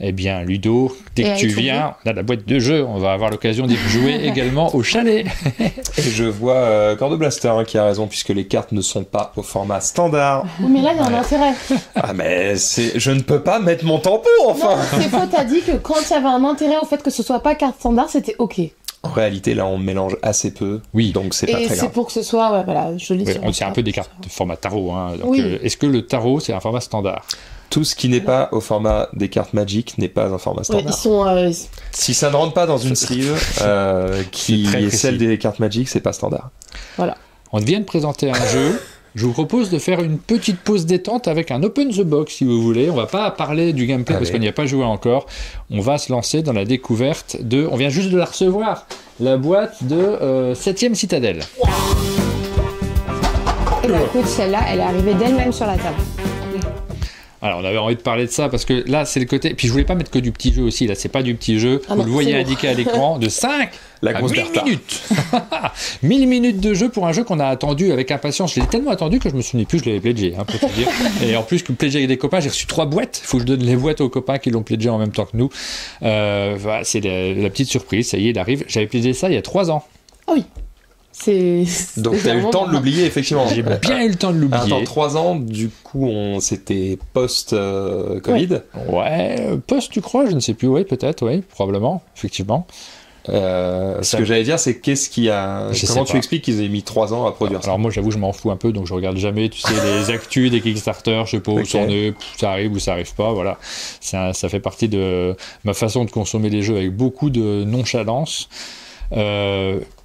S1: Eh bien, Ludo, dès que tu viens, on a la boîte de jeux, on va avoir l'occasion d'y jouer également au chalet.
S3: Et je vois Cordo Blaster qui a raison, puisque les cartes ne sont pas au format standard.
S2: Oui, mais là, il y a un intérêt.
S3: Ah, mais je ne peux pas mettre mon tampon, enfin.
S2: Non, c'est faux, t'as dit que quand il y avait un intérêt au fait que ce soit pas carte standard, c'était ok.
S3: En réalité, là, on mélange assez peu, donc c'est pas très grave.
S2: Et c'est pour que ce soit, joli.
S1: C'est un peu des cartes de format tarot. Hein, donc, est-ce que le tarot, c'est un format standard ?
S3: Tout ce qui n'est pas au format des cartes Magic n'est pas un format standard. Si ça ne rentre pas dans une sleeve qui est celle des cartes Magic, c'est pas standard.
S2: Voilà.
S1: On vient de présenter un jeu. Je vous propose de faire une petite pause détente avec un open the box si vous voulez. On va pas parler du gameplay parce qu'on n'y a pas joué encore. On va se lancer dans la découverte de... On vient juste de la recevoir. La boîte de 7ème Citadelle.
S4: Et écoute, celle-là, elle est arrivée d'elle-même sur la table.
S1: Alors on avait envie de parler de ça parce que là c'est le côté, puis je voulais pas mettre que du petit jeu aussi, là c'est pas du petit jeu, vous le voyez indiqué à l'écran, de 5
S3: à
S1: 1000 minutes 1000 minutes de jeu pour un jeu qu'on a attendu avec impatience. Je l'ai tellement attendu que je me souvenais plus, je l'avais pledgé, pour te dire. Et en plus que pledgé avec des copains, j'ai reçu 3 boîtes, il faut que je donne les boîtes aux copains qui l'ont pledgé en même temps que nous. Voilà, c'est la petite surprise, ça y est, il arrive. J'avais pledgé ça il y a 3 ans.
S2: Ah oui.
S3: Donc tu as eu le temps de l'oublier, effectivement.
S1: J'ai bien eu le temps de l'oublier.
S3: Attends, 3 ans, du coup, c'était post-Covid.
S1: Post, tu crois? Je ne sais plus, peut-être, probablement, effectivement.
S3: Ce que j'allais dire, c'est comment tu expliques qu'ils aient mis 3 ans à produire ça?
S1: Alors moi, j'avoue, je m'en fous un peu, donc je regarde jamais, tu sais, les actus des Kickstarter, je sais pas où ça en est, ça arrive ou ça arrive pas, voilà. Ça fait partie de ma façon de consommer les jeux avec beaucoup de nonchalance.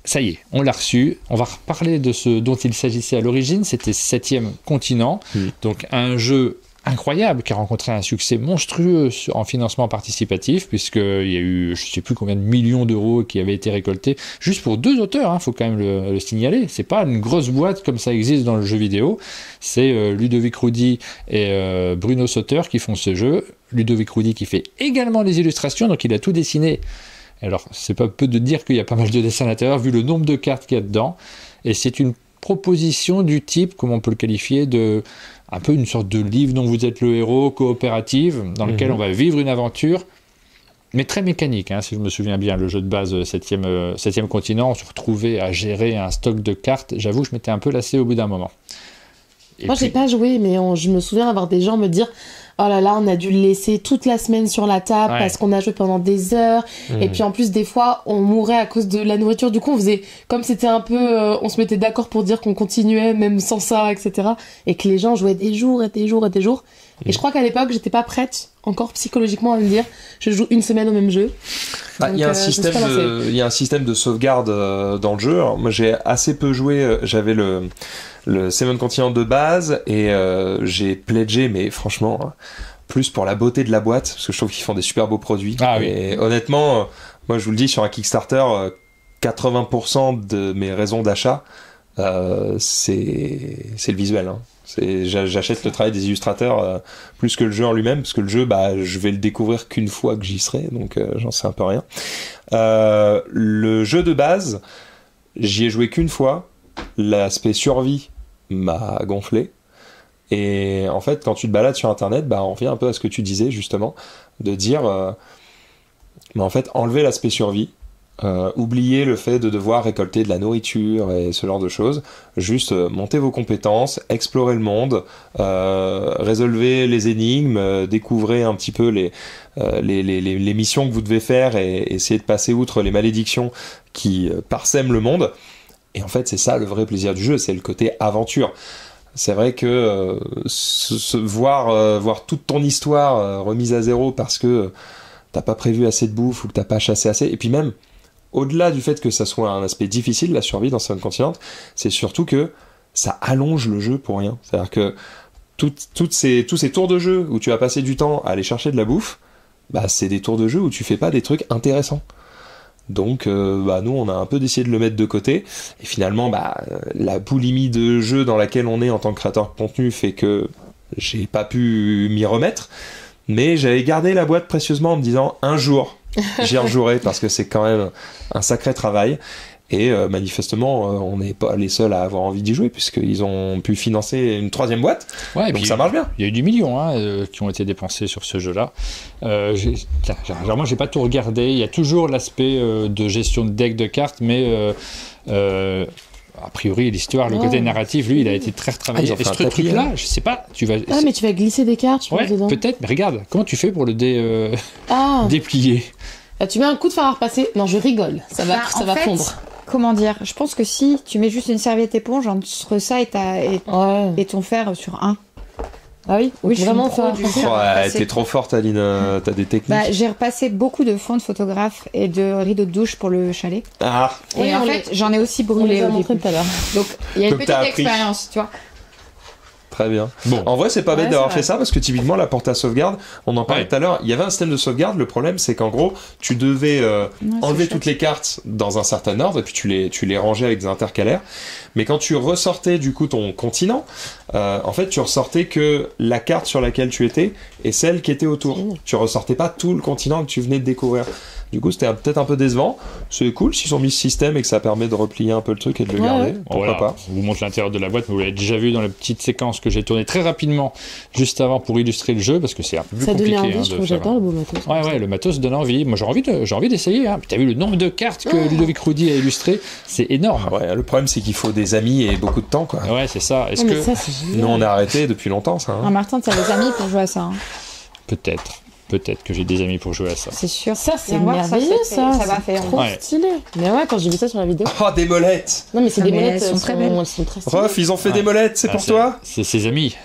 S1: Ça y est, on l'a reçu. On va reparler de ce dont il s'agissait à l'origine. C'était 7ème Continent. Donc un jeu incroyable qui a rencontré un succès monstrueux en financement participatif, puisqu'il y a eu je sais plus combien de millions d'euros qui avaient été récoltés juste pour 2 auteurs, faut quand même le signaler. C'est pas une grosse boîte comme ça existe dans le jeu vidéo. C'est Ludovic Roudy et Bruno Sauter qui font ce jeu. Ludovic Roudy qui fait également les illustrations, donc il a tout dessiné. Alors, c'est pas peu de dire qu'il y a pas mal de dessins à l'intérieur, vu le nombre de cartes qu'il y a dedans. Et c'est une proposition du type, comment on peut le qualifier, de un peu une sorte de livre dont vous êtes le héros, coopérative, dans lequel on va vivre une aventure, mais très mécanique, si je me souviens bien. Le jeu de base 7ème Continent, on se retrouvait à gérer un stock de cartes. J'avoue que je m'étais un peu lassé au bout d'un moment.
S2: Moi, j'ai pas joué, mais je me souviens avoir des gens me dire... Oh là là, on a dû le laisser toute la semaine sur la table parce qu'on a joué pendant des heures. Et puis en plus, des fois, on mourait à cause de la nourriture. Du coup, on faisait comme c'était un peu... on se mettait d'accord pour dire qu'on continuait, même sans ça, etc. Et que les gens jouaient des jours et des jours et des jours. Et je crois qu'à l'époque, j'étais pas prête encore psychologiquement à me dire je joue une semaine au même jeu.
S3: Il y a un système de sauvegarde dans le jeu. Alors, moi, j'ai assez peu joué. J'avais le 7ème Continent de base et j'ai pledgé, mais franchement plus pour la beauté de la boîte, parce que je trouve qu'ils font des super beaux produits. Et honnêtement, moi je vous le dis, sur un Kickstarter, 80% de mes raisons d'achat, c'est le visuel. J'achète le travail des illustrateurs plus que le jeu en lui-même, parce que le jeu, je vais le découvrir qu'une fois que j'y serai, donc j'en sais un peu rien. Le jeu de base, j'y ai joué qu'une fois. L'aspect survie m'a gonflé, et en fait quand tu te balades sur internet, on revient un peu à ce que tu disais justement, de dire mais en fait enlever l'aspect survie, oublier le fait de devoir récolter de la nourriture et ce genre de choses, juste monter vos compétences, explorer le monde, résolvez les énigmes, découvrez un petit peu les missions que vous devez faire et essayer de passer outre les malédictions qui parsèment le monde. Et en fait, c'est ça le vrai plaisir du jeu, c'est le côté aventure. c'est vrai que voir toute ton histoire remise à zéro parce que t'as pas prévu assez de bouffe ou que t'as pas chassé assez, et puis même au-delà du fait que ça soit un aspect difficile, la survie dans Seven Continent, c'est surtout que ça allonge le jeu pour rien. C'est-à-dire que tous ces tours de jeu où tu vas passer du temps à aller chercher de la bouffe, bah c'est des tours de jeu où tu fais pas des trucs intéressants. Donc nous on a un peu décidé de le mettre de côté, et finalement la boulimie de jeu dans laquelle on est en tant que créateur de contenu fait que j'ai pas pu m'y remettre, mais j'avais gardé la boîte précieusement en me disant un jour j'y rejouerai parce que c'est quand même un sacré travail. Et manifestement, on n'est pas les seuls à avoir envie d'y jouer, puisqu'ils ont pu financer une 3e boîte. Ouais, donc ça marche bien.
S1: Il y a eu du million qui ont été dépensés sur ce jeu-là. Moi, j'ai pas tout regardé. Il y a toujours l'aspect de gestion de deck de cartes, mais a priori, l'histoire, le côté narratif, lui, il a été très retravaillé. Et ce truc-là, je sais pas, tu vas...
S2: Ah, mais tu vas glisser des cartes, je pense, dedans.
S1: Peut-être, mais regarde, comment tu fais pour le déplier?
S2: Tu mets un coup de fer à repasser. Non, je rigole. Ça va fondre.
S4: Comment dire? Je pense que si tu mets juste une serviette éponge entre ça et ton fer sur un.
S2: Ah oui,
S4: vraiment fort.
S3: T'es trop forte, Aline. T'as des techniques.
S4: J'ai repassé beaucoup de fonds de photographe et de rideaux de douche pour le chalet. Et en fait, j'en ai aussi brûlé au début.
S2: Tout à l'heure.
S4: Donc, il y a une petite expérience, tu vois.
S3: Très bien. Bon. En vrai, c'est pas bête d'avoir fait ça parce que typiquement, la porte à sauvegarde, on en parlait tout à l'heure, il y avait un système de sauvegarde. Le problème, c'est qu'en gros, tu devais enlever toutes les cartes dans un certain ordre et puis tu les rangeais avec des intercalaires. Mais quand tu ressortais du coup ton continent, en fait, tu ressortais que la carte sur laquelle tu étais et celle qui était autour. Tu ressortais pas tout le continent que tu venais de découvrir. Du coup, c'était peut-être un peu décevant. C'est cool s'ils ont mis ce système et que ça permet de replier un peu le truc et de le garder. Pourquoi pas.
S1: Je vous montre l'intérieur de la boîte, mais vous l'avez déjà vu dans la petite séquence que j'ai tournée très rapidement juste avant pour illustrer le jeu, parce que c'est un peu plus compliqué.
S2: Ça donne envie, je trouve, j'adore le beau matos.
S1: Ouais, le matos donne envie. Moi, j'ai envie d'essayer. Hein. T'as vu le nombre de cartes que Ludovic Roudy a illustré? C'est énorme.
S3: Ouais, le problème, c'est qu'il faut des amis et beaucoup de temps, quoi.
S1: Ouais, c'est ça.
S3: Nous, on a arrêté depuis longtemps, ça. Hein.
S4: Martin, t'as des amis pour jouer à ça. Hein.
S1: Peut-être que j'ai des amis pour jouer à ça.
S4: C'est sûr.
S2: Ça, c'est merveilleux, ça. Ça va faire trop stylé. Mais ouais, quand j'ai vu ça sur la vidéo.
S3: Oh, des molettes!
S2: Non, mais c'est des molettes.
S4: Elles sont très belles.
S2: Elles sont très stylées.
S3: Ruff, ils ont fait des molettes, c'est pour toi?
S1: C'est ses amis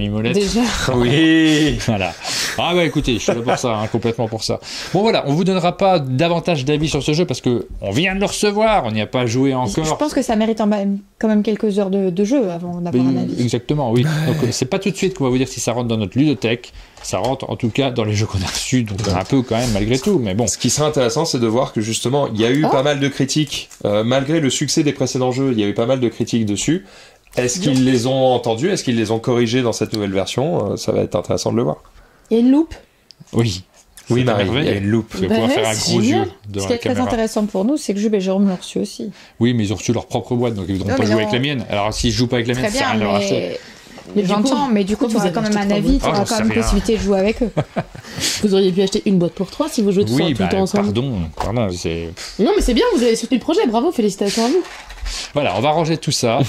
S1: molettes.
S2: Déjà.
S3: Oui.
S1: Voilà. Ah bah écoutez, je suis là pour ça, complètement pour ça. Bon voilà, on vous donnera pas davantage d'avis sur ce jeu parce que on vient de le recevoir, on n'y a pas joué encore.
S4: Je pense que ça mérite quand même quelques heures de jeu avant d'avoir un avis.
S1: Exactement, oui. Donc c'est pas tout de suite qu'on va vous dire si ça rentre dans notre ludothèque. Ça rentre en tout cas dans les jeux qu'on a reçus, donc un peu quand même malgré tout, mais bon.
S3: Ce qui serait intéressant, c'est de voir que justement, il y a eu pas mal de critiques, malgré le succès des précédents jeux, il y a eu pas mal de critiques dessus. Est-ce qu'ils les ont entendus? Est-ce qu'ils les ont corrigés dans cette nouvelle version? Ça va être intéressant de le voir.
S2: Il y a une loupe?
S1: Oui.
S3: Oui, Marie, il y a une loupe.
S1: Tu vas pouvoir faire un gros jeu devant
S4: Ce qui est très intéressant pour nous, c'est que Jules et Jérôme l'ont reçu aussi.
S1: Oui, mais ils ont reçu leur propre boîte, donc ils ne voudront pas jouer avec la mienne. Alors s'ils ne jouent pas avec la mienne, ça sert à rien de leur acheter.
S4: Mais j'entends, mais du coup, tu auras quand même un avis, tu auras quand même possibilité de jouer avec eux.
S2: Vous auriez pu acheter une boîte pour 3 si vous jouez tout le temps ensemble.
S1: Pardon, c'est...
S2: Non, mais c'est bien, vous avez soutenu le projet, bravo, félicitations à vous.
S1: Voilà, on va ranger tout ça.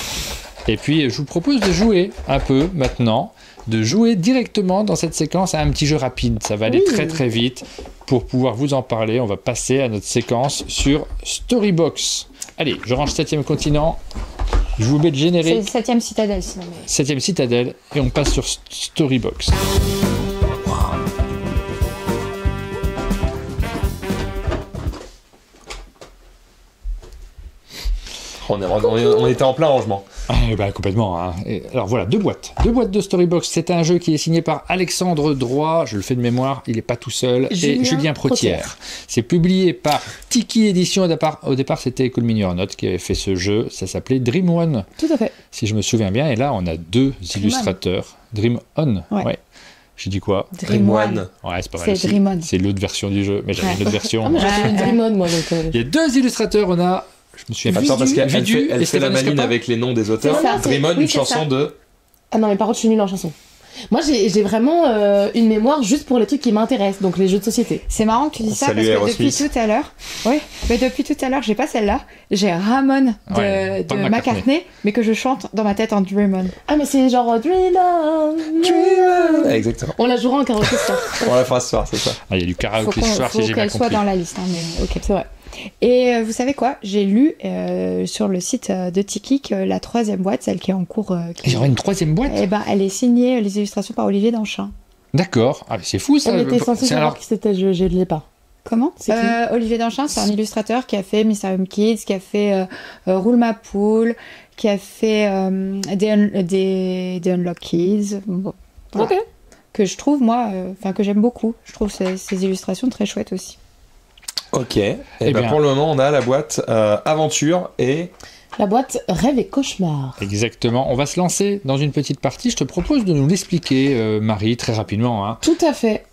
S1: Et puis, je vous propose de jouer un peu maintenant, de jouer directement dans cette séquence à un petit jeu rapide. Ça va aller très très vite. Pour pouvoir vous en parler, on va passer à notre séquence sur Storybox. Allez, je range 7e continent. Je vous mets le générique.
S4: C'est 7e citadelle, sinon.
S1: 7e citadelle, et on passe sur Storybox.
S3: On était en plein rangement.
S1: Complètement. Hein. Alors voilà, deux boîtes de Storybox. C'est un jeu qui est signé par Alexandre Droit, je le fais de mémoire, il n'est pas tout seul, et Julien Protière. C'est publié par Tiki Édition. Au départ, c'était Cool Mini or Not qui avait fait ce jeu. Ça s'appelait Dream One.
S4: Tout à fait.
S1: Si je me souviens bien. Et là, on a deux illustrateurs. Dream On. Ouais. J'ai dit quoi?
S4: Dream One.
S1: Ouais, c'est pas mal.
S4: C'est Dream On.
S1: C'est l'autre version du jeu. Mais j'avais une autre version.
S2: J'avais une Dream On, moi.
S1: Il y a deux illustrateurs. On a... Je me souviens
S3: pas parce qu'elle fait la maline avec les noms des auteurs. Dream On, une chanson de...
S2: Ah non, mais par contre, je suis nulle en chanson. Moi, j'ai vraiment une mémoire juste pour les trucs qui m'intéressent, donc les jeux de société.
S4: C'est marrant que tu dis ça parce que depuis tout à l'heure, j'ai pas celle-là. J'ai Ramon de McCartney, mais que je chante dans ma tête en Dream On.
S2: Ah, mais c'est genre Dream On.
S3: Exactement.
S2: On la jouera en karaoké ce soir.
S3: On la fera ce soir, c'est ça.
S1: Il y a du karaoké ce soir si j'ai bien compris.
S4: Faut qu'elle soit dans la liste, hein, mais ok, c'est vrai. Et vous savez quoi? J'ai lu sur le site de Tiki que la 3e boîte, celle qui est en cours...
S1: Il y aurait une 3e boîte?
S4: Eh ben, elle est signée, les illustrations par Olivier Danchin.
S1: D'accord. Ah, mais c'est fou ça.
S2: Elle était censée savoir qui c'était, je ne l'ai pas.
S4: Comment? Olivier Danchin, c'est un illustrateur qui a fait Mysterium Kids, qui a fait Roule ma poule, qui a fait des Unlock Kids. Bon, voilà.
S2: Ok.
S4: Que je trouve, moi, que j'aime beaucoup. Je trouve ces illustrations très chouettes aussi.
S3: Ok. Et ben pour le moment, on a la boîte Aventure et...
S2: La boîte Rêve et Cauchemar.
S1: Exactement. On va se lancer dans une petite partie. Je te propose de nous l'expliquer, Marie, très rapidement. Hein.
S2: Tout à fait.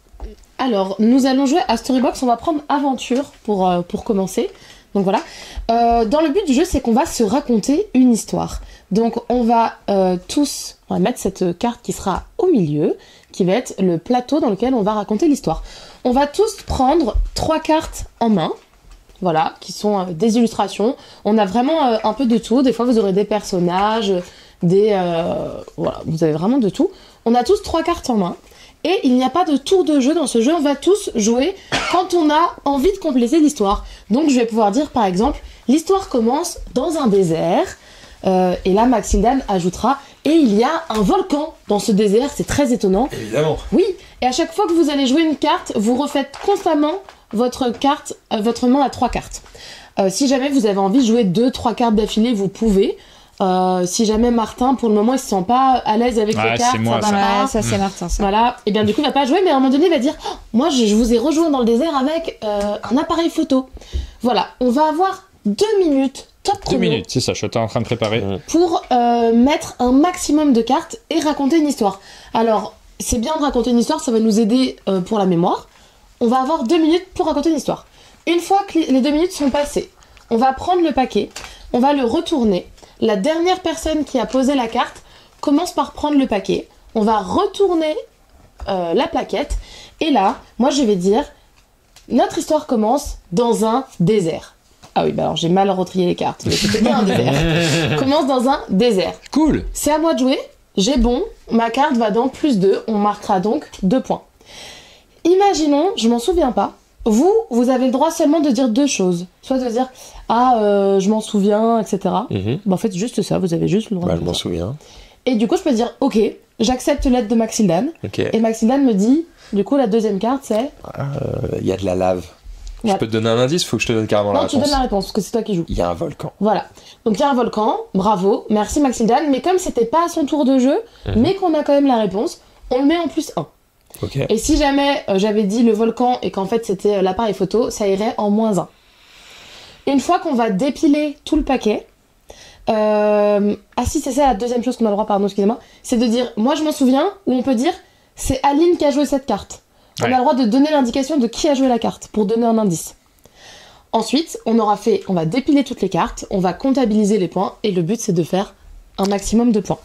S2: Alors, nous allons jouer à Storybox. On va prendre Aventure pour commencer. Donc voilà. Dans le but du jeu, c'est qu'on va se raconter une histoire. Donc on va on va mettre cette carte qui sera au milieu, qui va être le plateau dans lequel on va raconter l'histoire. On va tous prendre 3 cartes en main. Voilà, qui sont des illustrations. On a vraiment un peu de tout. Des fois, vous aurez des personnages, voilà, vous avez vraiment de tout. On a tous 3 cartes en main. Et il n'y a pas de tour de jeu dans ce jeu. On va tous jouer quand on a envie de compléter l'histoire. Donc, je vais pouvoir dire, par exemple, l'histoire commence dans un désert. Et là, Maxildan ajoutera, et il y a un volcan dans ce désert. C'est très étonnant.
S3: Évidemment.
S2: Oui, et à chaque fois que vous allez jouer une carte, vous refaites constamment votre main à 3 cartes. Si jamais vous avez envie de jouer 2-3 cartes d'affilée, vous pouvez. Si jamais Martin, pour le moment, il se sent pas à l'aise avec les cartes,
S1: c'est moi,
S4: ça c'est Martin. Ça.
S2: Voilà, et bien du coup, il va pas jouer, mais à un moment donné, il va dire oh, moi, je vous ai rejoint dans le désert avec un appareil photo. Voilà, on va avoir 2 minutes, top chrono.
S1: 2 minutes, c'est ça, je suis en train de préparer.
S2: Pour mettre un maximum de cartes et raconter une histoire. Alors, c'est bien de raconter une histoire, ça va nous aider pour la mémoire. On va avoir 2 minutes pour raconter une histoire. Une fois que les 2 minutes sont passées, on va prendre le paquet, on va le retourner. La dernière personne qui a posé la carte commence par prendre le paquet. On va retourner la plaquette. Et là, moi je vais dire, notre histoire commence dans un désert. Ah oui, bah alors j'ai mal retrié les cartes, mais c'était bien un désert. Commence dans un désert.
S1: Cool.
S2: C'est à moi de jouer. J'ai bon, ma carte va dans +2. On marquera donc 2 points. Imaginons, je m'en souviens pas, vous avez le droit seulement de dire 2 choses. Soit de dire « Ah, je m'en souviens, etc. Bah, en fait, juste ça, vous avez juste le droit de dire
S3: je m'en
S2: ça.
S3: souviens.
S2: Et du coup, je peux dire « Ok, j'accepte l'aide de Maxildan.
S3: Okay.
S2: Et Maxildan me dit, du coup, la deuxième carte, c'est...
S3: Il y a de la lave.
S2: Voilà.
S3: Je peux te donner un indice, faut que je te donne carrément la réponse.
S2: Non, tu donnes la réponse, parce que c'est toi qui joues.
S3: Il y a un volcan.
S2: Voilà. Donc, il y a un volcan, bravo, merci Maxildan. Mais comme c'était pas à son tour de jeu, mais qu'on a quand même la réponse, on le met en +1.
S3: Okay.
S2: Et si jamais j'avais dit le volcan et qu'en fait c'était l'appareil photo, ça irait en -1. Une fois qu'on va dépiler tout le paquet, ah si, c'est ça la deuxième chose qu'on a le droit, pardon, excusez-moi, c'est de dire moi je m'en souviens, ou on peut dire c'est Aline qui a joué cette carte. On a le droit de donner l'indication de qui a joué la carte pour donner un indice. Ensuite, on va dépiler toutes les cartes, on va comptabiliser les points et le but c'est de faire un maximum de points.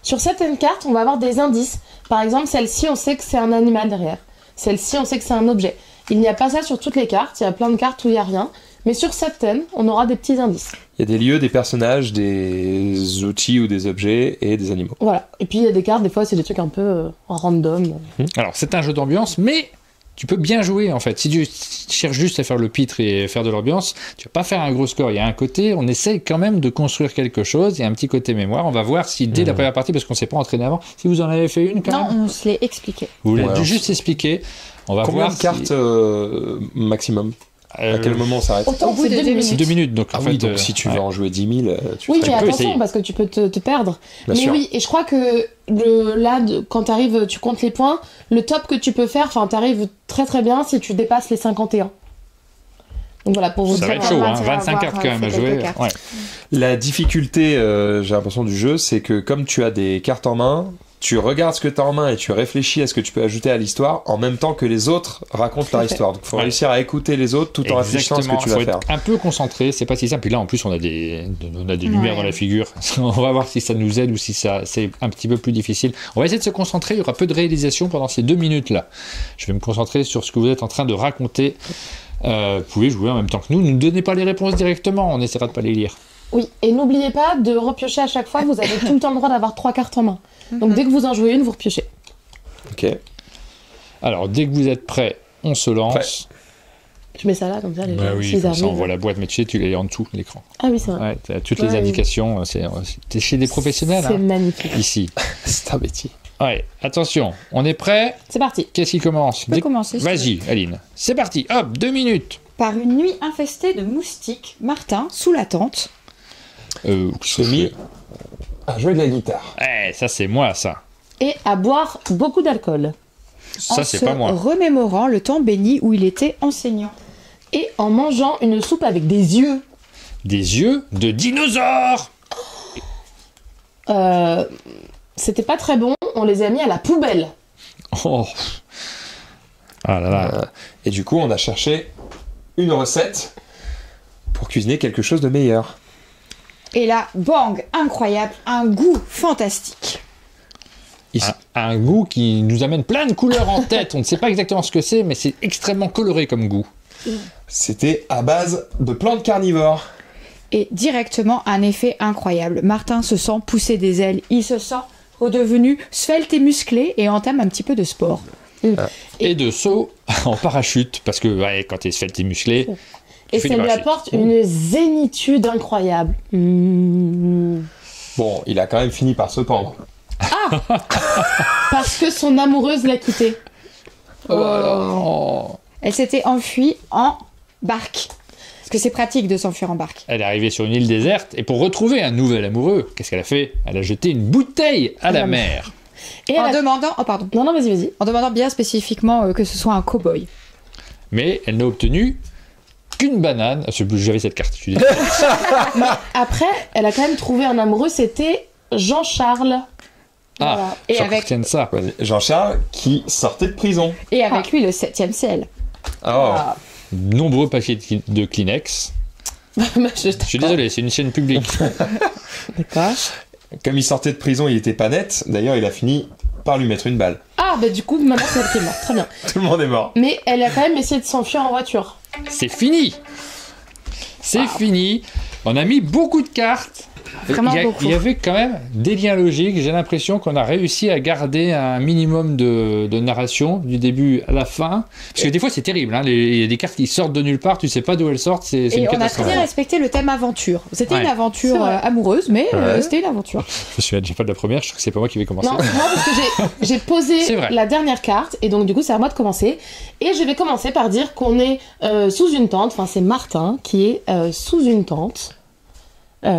S2: Sur certaines cartes, on va avoir des indices. Par exemple, celle-ci, on sait que c'est un animal derrière. Celle-ci, on sait que c'est un objet. Il n'y a pas ça sur toutes les cartes. Il y a plein de cartes où il n'y a rien. Mais sur certaines, on aura des petits indices.
S3: Il y a des lieux, des personnages, des outils ou des objets et des animaux.
S2: Voilà. Et puis, il y a des cartes, des fois, c'est des trucs un peu random.
S1: Alors, c'est un jeu d'ambiance, mais tu peux bien jouer, en fait. Si tu cherches juste à faire le pitre et faire de l'ambiance, tu vas pas faire un gros score. Il y a un côté, on essaye quand même de construire quelque chose. Il y a un petit côté mémoire. On va voir si dès la première partie, parce qu'on s'est pas entraîné avant, si vous en avez fait une quand même.
S4: Non, on se l'est expliqué.
S1: Vous l'avez juste expliqué. On va
S3: Combien
S1: voir
S3: de cartes maximum à quel moment on s'arrête?
S2: Autant, c'est 2 minutes.
S1: C'est 2 minutes. Donc, en fait,
S3: donc si tu veux en jouer 10 000, tu
S2: oui,
S3: ferais...
S2: mais attention,
S1: essayer.
S2: parce que tu peux te perdre.
S3: Bien
S2: mais
S3: sûr.
S2: oui, et je crois que quand tu arrives, tu comptes les points, le top que tu peux faire, enfin, tu arrives très très bien si tu dépasses les 51. Donc voilà, pour vous
S1: ça
S2: dire.
S1: va être chaud, hein,
S4: 25
S1: 25 cartes quand même à jouer. Ouais.
S3: La difficulté, j'ai l'impression, du jeu, c'est que comme tu as des cartes en main, tu regardes ce que tu as en main et tu réfléchis à ce que tu peux ajouter à l'histoire en même temps que les autres racontent leur histoire. Donc il faut réussir à écouter les autres tout en réfléchissant à ce que tu vas faire.
S1: Être un peu concentré, c'est pas si simple. Puis là, en plus, on a des lumières dans la figure. On va voir si ça nous aide ou si c'est un petit peu plus difficile. On va essayer de se concentrer. Il y aura peu de réalisation pendant ces 2 minutes-là. Je vais me concentrer sur ce que vous êtes en train de raconter. Vous pouvez jouer en même temps que nous. Ne donnez pas les réponses directement. On essaiera de pas les lire.
S2: Oui, et n'oubliez pas de repiocher à chaque fois. Vous avez tout le temps le droit d'avoir 3 cartes en main. Donc dès que vous en jouez une, vous repiochez.
S3: Ok.
S1: Alors, dès que vous êtes prêts, on se lance.
S2: Tu mets ça là, comme ça, les gens,
S1: oui,
S2: s'ils
S1: comme ça, on
S2: arrivent.
S1: voit la boîte, mais tu sais, tu l'as en dessous, l'écran.
S2: Ah oui, c'est vrai.
S1: Ouais, t'as toutes les indications. T'es chez des professionnels,
S2: C'est
S1: hein,
S2: magnifique.
S1: ici.
S3: C'est un métier.
S1: Ouais, attention, on est prêt?
S2: C'est parti.
S1: Qu'est-ce qui commence?
S4: Je peux commencer.
S1: Vas-y, Aline. C'est parti. Hop, 2 minutes.
S4: Par une nuit infestée de moustiques, Martin, sous la tente,
S3: Se mis à jouer de la guitare.
S1: Ça c'est moi, ça.
S2: Et à boire beaucoup d'alcool.
S1: Ça,
S4: en
S1: c'est
S4: se
S1: pas moi.
S4: remémorant le temps béni où il était enseignant.
S2: Et en mangeant une soupe avec des yeux.
S1: Des yeux de dinosaures.
S2: C'était pas très bon, on les a mis à la poubelle.
S1: Oh. Ah là là.
S3: Et du coup, on a cherché une recette pour cuisiner quelque chose de meilleur.
S4: Et là, bang, incroyable, un goût fantastique.
S1: Un goût qui nous amène plein de couleurs en tête. On ne sait pas exactement ce que c'est, mais c'est extrêmement coloré comme goût.
S3: C'était à base de plantes carnivores.
S4: Et directement un effet incroyable. Martin se sent pousser des ailes, il se sent redevenu svelte et musclé et entame un petit peu de sport.
S1: Et de saut en parachute, parce que quand t'es svelte et musclé,
S2: Et
S1: fais
S2: ça
S1: du
S2: lui
S1: parachute.
S2: apporte une zénitude incroyable.
S3: Bon, il a quand même fini par se pendre.
S2: Parce que son amoureuse l'a quitté.
S4: Elle s'était enfuie en barque. Parce que c'est pratique de s'enfuir en barque.
S1: Elle est arrivée sur une île déserte, et pour retrouver un nouvel amoureux, qu'est-ce qu'elle a fait? Elle a jeté une bouteille à la mer.
S2: Et
S4: En
S2: elle a...
S4: demandant, oh pardon,
S2: Non, vas-y, vas-y.
S4: en demandant bien spécifiquement que ce soit un cow-boy.
S1: Mais elle n'a obtenu qu'une banane. J'avais cette carte, je suis désolé.
S2: Après, elle a quand même trouvé un amoureux, c'était Jean-Charles. Voilà.
S4: Et
S1: Faut qu'on
S4: avec-
S1: retienne ça.
S3: Jean-Charles qui sortait de prison.
S4: Et avec lui, le 7e ciel.
S3: Oh.
S1: Nombreux paquets de Kleenex. Je suis désolé, c'est une chaîne publique.
S2: D'accord.
S3: Comme il sortait de prison, il était pas net. D'ailleurs, il a fini par lui mettre une balle.
S2: Ah, bah du coup, maintenant c'est elle qui est morte. Très bien.
S3: Tout le monde est mort.
S2: Mais elle a quand même essayé de s'enfuir en voiture.
S1: C'est fini. C'est fini. On a mis beaucoup de cartes.
S4: Vraiment beaucoup.
S1: Il y avait quand même des liens logiques. J'ai l'impression qu'on a réussi à garder un minimum de narration du début à la fin. Parce que des fois, c'est terrible. Hein. Il y a des cartes qui sortent de nulle part. Tu sais pas d'où elles sortent. C'est une
S4: Et on a
S1: catastrophe.
S4: très bien respecté le thème aventure. C'était
S1: Ouais.
S4: une aventure
S2: C'est vrai.
S4: amoureuse, mais
S3: Ouais.
S4: c'était une aventure.
S1: Je me souviens déjà pas de la première. Je trouve que c'est pas moi qui vais commencer.
S2: Non, c'est moi parce que j'ai posé
S1: C'est vrai.
S2: la dernière carte et donc du coup c'est à moi de commencer. Et je vais commencer par dire qu'on est sous une tente. Enfin, c'est Martin qui est sous une tente.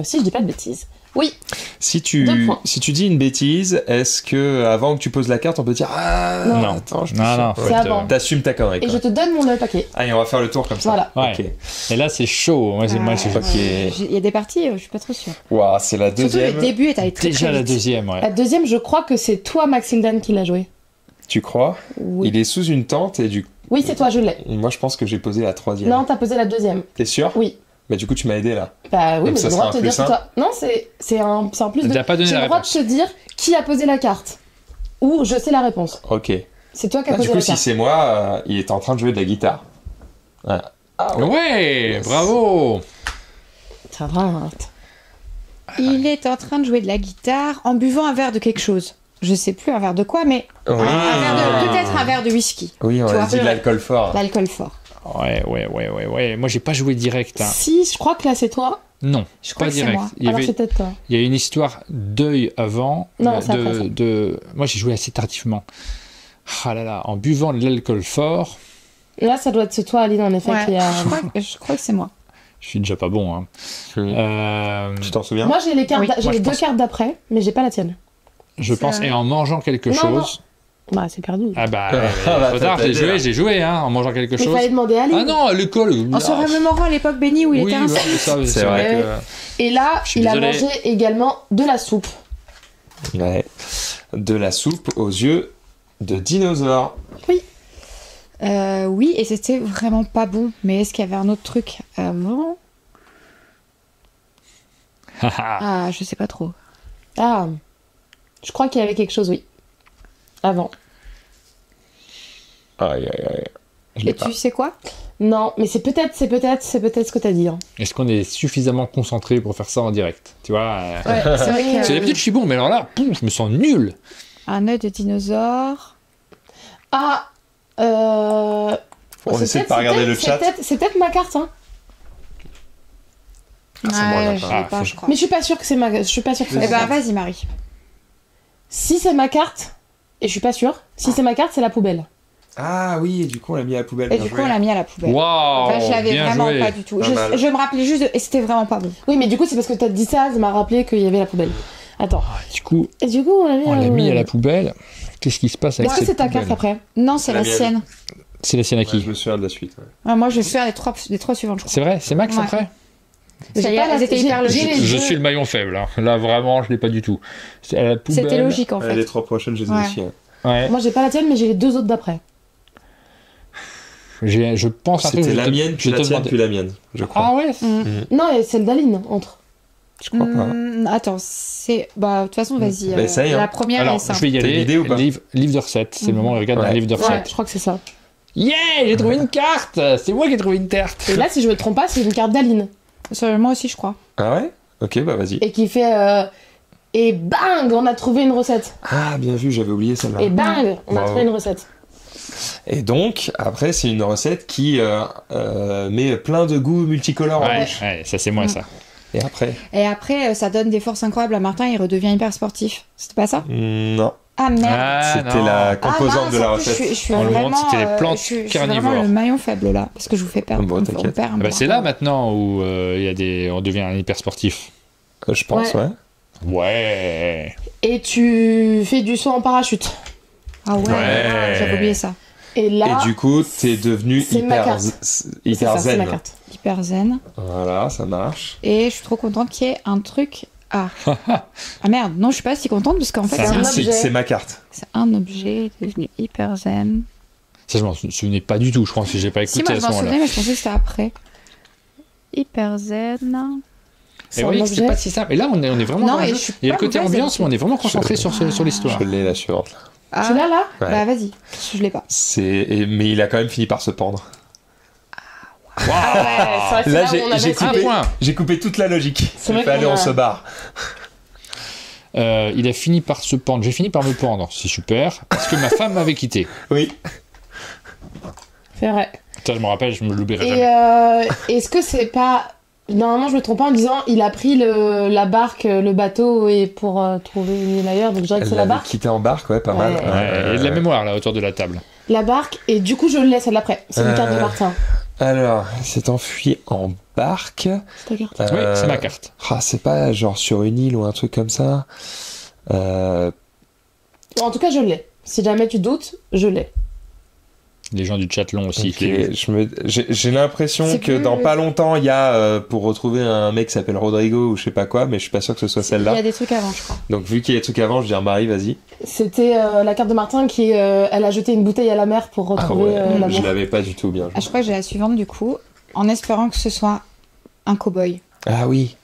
S2: Si je dis pas de bêtises. Oui.
S3: Si
S2: 2 points.
S3: tu dis une bêtise, est-ce que avant que tu poses la carte, on peut dire ah
S1: Non.
S3: attends, je
S1: Non.
S2: C'est avant.
S3: T'assumes ta connerie.
S2: Et
S3: quoi.
S2: je te donne mon paquet.
S3: Allez, on va faire le tour comme ça.
S2: Voilà.
S1: Ouais.
S3: Ok.
S1: Et là, c'est chaud. Moi, c'est
S3: Ok.
S4: Il y a des parties, je suis pas trop sûre.
S3: Waouh, c'est la
S4: Surtout
S3: deuxième.
S4: le début est allé très
S1: déjà
S4: très
S1: la
S4: vite.
S1: deuxième. Ouais.
S2: La deuxième, je crois que c'est toi, Maxildan, qui l'a joué.
S3: Tu crois?
S2: Oui.
S3: Il est sous une tente et du.
S2: Oui, c'est toi, je l'ai.
S3: Moi, je pense que j'ai posé la troisième.
S2: Non, t'as posé la deuxième.
S3: T'es sûr?
S2: Oui.
S3: Mais du coup, tu m'as aidé là.
S2: Bah oui,
S3: Donc
S2: mais
S3: ça
S2: j'ai le
S3: sera
S2: droit de
S3: un
S2: te dire
S3: plus
S2: que toi. Non, c'est un plus de.
S1: T'as pas donné
S2: J'ai
S1: la
S2: le droit
S1: réponse.
S2: de te dire qui a posé la carte. Ou je sais la réponse.
S3: Ok.
S2: C'est toi qui as
S3: Ah, du
S2: posé
S3: coup,
S2: la
S3: si
S2: carte.
S3: c'est moi, il est en train de jouer de la guitare. Voilà. Ah ouais.
S1: Ouais,
S3: Yes.
S1: bravo.
S2: Ça va.
S4: Il est en train de jouer de la guitare en buvant un verre de quelque chose. Je sais plus un verre de quoi, mais
S3: Oui.
S4: peut-être un verre de whisky.
S3: Oui, on
S4: Tu
S3: a
S4: vois,
S3: dit de l'alcool fort.
S4: L'alcool fort.
S1: Ouais. Moi, j'ai pas joué direct. Hein.
S2: Si, je crois que là c'est toi.
S1: Non,
S4: Je crois
S1: pas
S4: que c'est
S1: direct.
S4: moi.
S1: Il y
S2: Alors
S1: avait-
S2: c'est peut-être toi.
S1: Il y a une histoire d'œil avant.
S2: Non, c'est après ça.
S1: Moi, j'ai joué assez tardivement. Ah là là, en buvant de l'alcool fort,
S2: Là, ça doit être toi, Aline, en effet,
S4: Ouais,
S2: qui a.
S4: je crois que c'est moi.
S1: je suis déjà pas bon. Hein.
S3: Tu t'en souviens?
S2: Moi, j'ai les cartes,
S4: Oui,
S2: j'ai
S1: moi,
S2: les
S1: je
S2: 2
S1: pense.
S2: cartes d'après, mais j'ai pas la tienne.
S1: Je
S4: Ça-
S1: pense, et en mangeant quelque
S2: Non,
S1: chose.
S2: Bah, c'est perdu.
S1: Ah bah,
S3: Ah bah,
S1: trop tard,
S3: t'as
S1: j'ai
S3: dit,
S1: joué, hein, en mangeant quelque
S2: Mais il
S1: chose.
S2: fallait demander à Aline.
S1: Ah non, à l'école.
S4: En se remémorant à l'époque bénie où il
S1: oui,
S4: était ainsi.
S1: ouais, ça,
S3: C'est vrai.
S1: que-
S2: Et là,
S1: Je suis
S2: il a
S1: désolé.
S2: mangé également de la soupe.
S3: Ouais. De la soupe aux yeux de dinosaures.
S4: Oui, et c'était vraiment pas bon. Mais est-ce qu'il y avait un autre truc avant? Ah, je sais pas trop.
S2: Ah, je crois qu'il y avait quelque chose, oui. Avant.
S3: Aïe, aïe, aïe. Je l'ai
S4: Et
S3: pas.
S4: tu sais quoi?
S2: Non, mais c'est peut-être ce que t'as dit. Hein.
S1: Est-ce qu'on est suffisamment concentré pour faire ça en direct? Tu vois
S4: Ouais, c'est vrai
S1: Parce que
S4: que...
S1: d'habitude, je suis bon, mais alors là, pouf, je me sens nul.
S4: Un œil de dinosaure.
S2: Ah,
S3: On essaie de pas regarder le chat.
S2: C'est peut-être ma carte, hein.
S4: Ouais, je sais pas, je crois.
S2: Mais je suis pas sûre que c'est ma carte. Je suis pas sûre que c'est
S4: Eh ben, vas-y, Marie.
S2: Si c'est ma carte, et je suis pas sûre, si c'est ma carte, c'est la poubelle.
S3: Ah oui, et du coup on l'a mis à la poubelle.
S4: Et du coup, on l'a mis à la poubelle.
S1: Waouh,
S4: Enfin, je l'avais
S1: bien
S4: vraiment
S1: joué.
S4: pas du tout.
S3: Pas mal.
S4: Je me rappelais juste de... Et c'était vraiment pas bon.
S2: Oui, mais du coup, c'est parce que t'as dit ça m'a rappelé qu'il y avait la poubelle. Attends.
S1: Du coup,
S2: Et du coup, on l'a mis,
S1: on l'a mis à la poubelle. Qu'est-ce qui se passe avec
S2: Est-ce que
S1: cette
S2: c'est ta
S1: poubelle
S2: carte après?
S4: Non, c'est
S3: La
S4: la
S3: mienne.
S4: sienne.
S1: C'est la sienne à qui?
S3: Ouais, je me souviens de la suite. Ouais.
S4: Ouais, moi, je vais faire les trois suivantes, je crois.
S1: C'est vrai, c'est Max
S4: Ouais.
S1: après?
S4: Ça y est, elles étaient hyper
S2: j'ai
S4: logiques.
S2: les
S1: Je
S2: deux.
S1: suis le maillon faible. Hein. Là, vraiment, je l'ai pas du tout. C'est à la poubelle.
S4: C'était logique, en
S3: Ouais,
S4: fait.
S3: les 3 prochaines, je les ai
S4: Ouais.
S3: aussi. Hein.
S1: Ouais.
S2: Moi, j'ai pas la tienne, mais j'ai les 2 autres d'après.
S1: Je pense un truc.
S3: C'était
S1: je
S3: la
S1: te-
S3: mienne,
S1: je
S3: puis
S1: te
S3: la tienne,
S1: demandais-
S3: puis la mienne, je crois.
S1: Ah ouais.
S2: Non, et celle d'Aline, entre.
S3: Je crois pas.
S4: Attends, c'est... Bah, de toute façon, vas-y.
S3: Bah, essaye, hein.
S4: La première,
S1: Alors,
S4: elle est
S1: je
S4: simple.
S1: vais y
S3: T'as une
S1: aller.
S3: idée ou pas
S1: Livre de recettes. C'est le moment où on regarde
S3: Ouais.
S1: un livre de
S2: Ouais,
S1: recettes.
S2: je crois que c'est ça.
S1: Yeah, j'ai trouvé une carte. C'est moi qui ai trouvé une carte.
S2: Et là, si je me trompe pas, c'est une carte d'Aline.
S4: Moi aussi, je crois.
S3: Ah ouais? Ok, bah vas-y.
S2: Et qui fait. Et bang, on a trouvé une recette.
S3: Ah, bien vu, j'avais oublié celle-là.
S2: Et bang, on a
S3: Bravo.
S2: trouvé une recette.
S3: Et donc, après, c'est une recette qui met plein de goûts multicolores en
S1: Ouais,
S3: bouche.
S1: ouais, ça c'est moi ça.
S3: Et après?
S4: Et après, ça donne des forces incroyables à Martin, il redevient hyper sportif. C'était pas ça?
S3: Non.
S4: Ah merde!
S1: Ah,
S3: C'était
S1: non.
S3: la composante
S4: mince,
S3: de la
S4: en plus,
S3: recette.
S4: Je suis
S1: On le
S4: vraiment,
S1: montre, c'était les plantes
S4: je suis
S1: carnivores.
S4: vraiment le maillon faible là, parce que je vous fais perdre.
S3: Bon,
S4: on
S3: t'inquiète.
S4: perd un
S1: Ah bah,
S4: peu.
S1: c'est là maintenant où il y a on devient un hyper sportif.
S3: Je pense, ouais.
S1: Ouais.
S2: Et tu fais du saut en parachute.
S4: Ah ouais,
S1: Ouais.
S4: j'avais oublié ça.
S2: Et là.
S3: Et du coup, t'es devenu
S2: c'est ma
S3: hyper,
S2: carte.
S3: z-
S2: c'est
S3: hyper
S2: ça, c'est ma
S3: zen.
S2: carte.
S4: Hyper zen.
S3: Voilà, ça marche.
S4: Et je suis trop contente qu'il y ait un truc. Ah. Ah merde, non, je suis pas si contente parce qu'en fait,
S2: C'est un objet.
S3: C'est ma carte.
S4: c'est un objet devenu hyper zen.
S1: Ça je m'en souvenais pas du tout. Je pense que j'ai pas
S4: Si,
S1: écouté
S4: moi
S1: à
S4: je
S1: ce
S4: m'en souvenais,
S1: moment-là.
S4: mais je pensais que c'était après. Hyper zen.
S1: Et
S2: un
S1: oui, c'est
S2: objet.
S1: pas si simple. Et là, on est vraiment.
S4: Non,
S1: dans la
S4: mais
S1: jeu.
S4: je suis
S1: Il y a le
S4: pas
S1: côté
S4: mauvaise
S1: ambiance, mais on est vraiment concentré sur l'histoire.
S3: Je l'ai la suivante.
S4: Ah,
S2: Tu l'as là?
S3: Ouais.
S4: Bah vas-y, je l'ai pas.
S3: Mais il a quand même fini par se pendre.
S1: Waouh.
S2: c'est vrai que
S3: Là,
S2: c'est là où on
S3: j'ai
S2: avait
S1: Un
S3: coupé,
S1: point.
S3: j'ai coupé toute la logique.
S2: C'est
S3: Il
S2: vrai
S3: fait aller,
S2: qu'on
S3: on
S2: a-
S3: se barre.
S1: Il a fini par se pendre. J'ai fini par me pendre. C'est super. Parce que ma femme m'avait quitté.
S3: Oui.
S2: C'est vrai.
S1: Ça, je me rappelle, je me l'oublierai
S2: Et
S1: jamais.
S2: est-ce que c'est pas. Normalement, je me trompe pas en disant il a pris la barque, le bateau, et pour trouver une île ailleurs, donc je dirais que
S3: Elle
S2: c'est la
S3: l'avait
S2: barque.
S3: quitté en barque, ouais, pas mal.
S2: Ouais.
S1: Ouais, il y a de la mémoire là autour de la table.
S2: La barque, et du coup, je le laisse à l'après. C'est une carte de Martin.
S3: Alors, il s'est enfui en barque.
S2: C'est ta carte.
S1: Oui, c'est ma carte.
S3: C'est pas genre sur une île ou un truc comme ça.
S2: En tout cas, je l'ai. Si jamais tu doutes, je l'ai.
S1: Les gens du chat l'ont aussi.
S3: Ok, j'ai l'impression
S4: C'est
S3: que
S4: plus-
S3: dans pas longtemps, il y a pour retrouver un mec qui s'appelle Rodrigo ou je sais pas quoi, mais je suis pas sûr que ce soit
S4: Il y
S3: celle-là.
S4: a des trucs avant, je crois.
S3: Donc vu qu'il y a des trucs avant, je vais dire Marie, vas-y.
S2: C'était la carte de Martin qui, elle a jeté une bouteille à la mer pour retrouver
S3: je
S2: l'amour.
S3: l'avais pas du tout bien.
S4: Ah, je crois que j'ai la suivante du coup, en espérant que ce soit un cow-boy.
S3: Ah oui.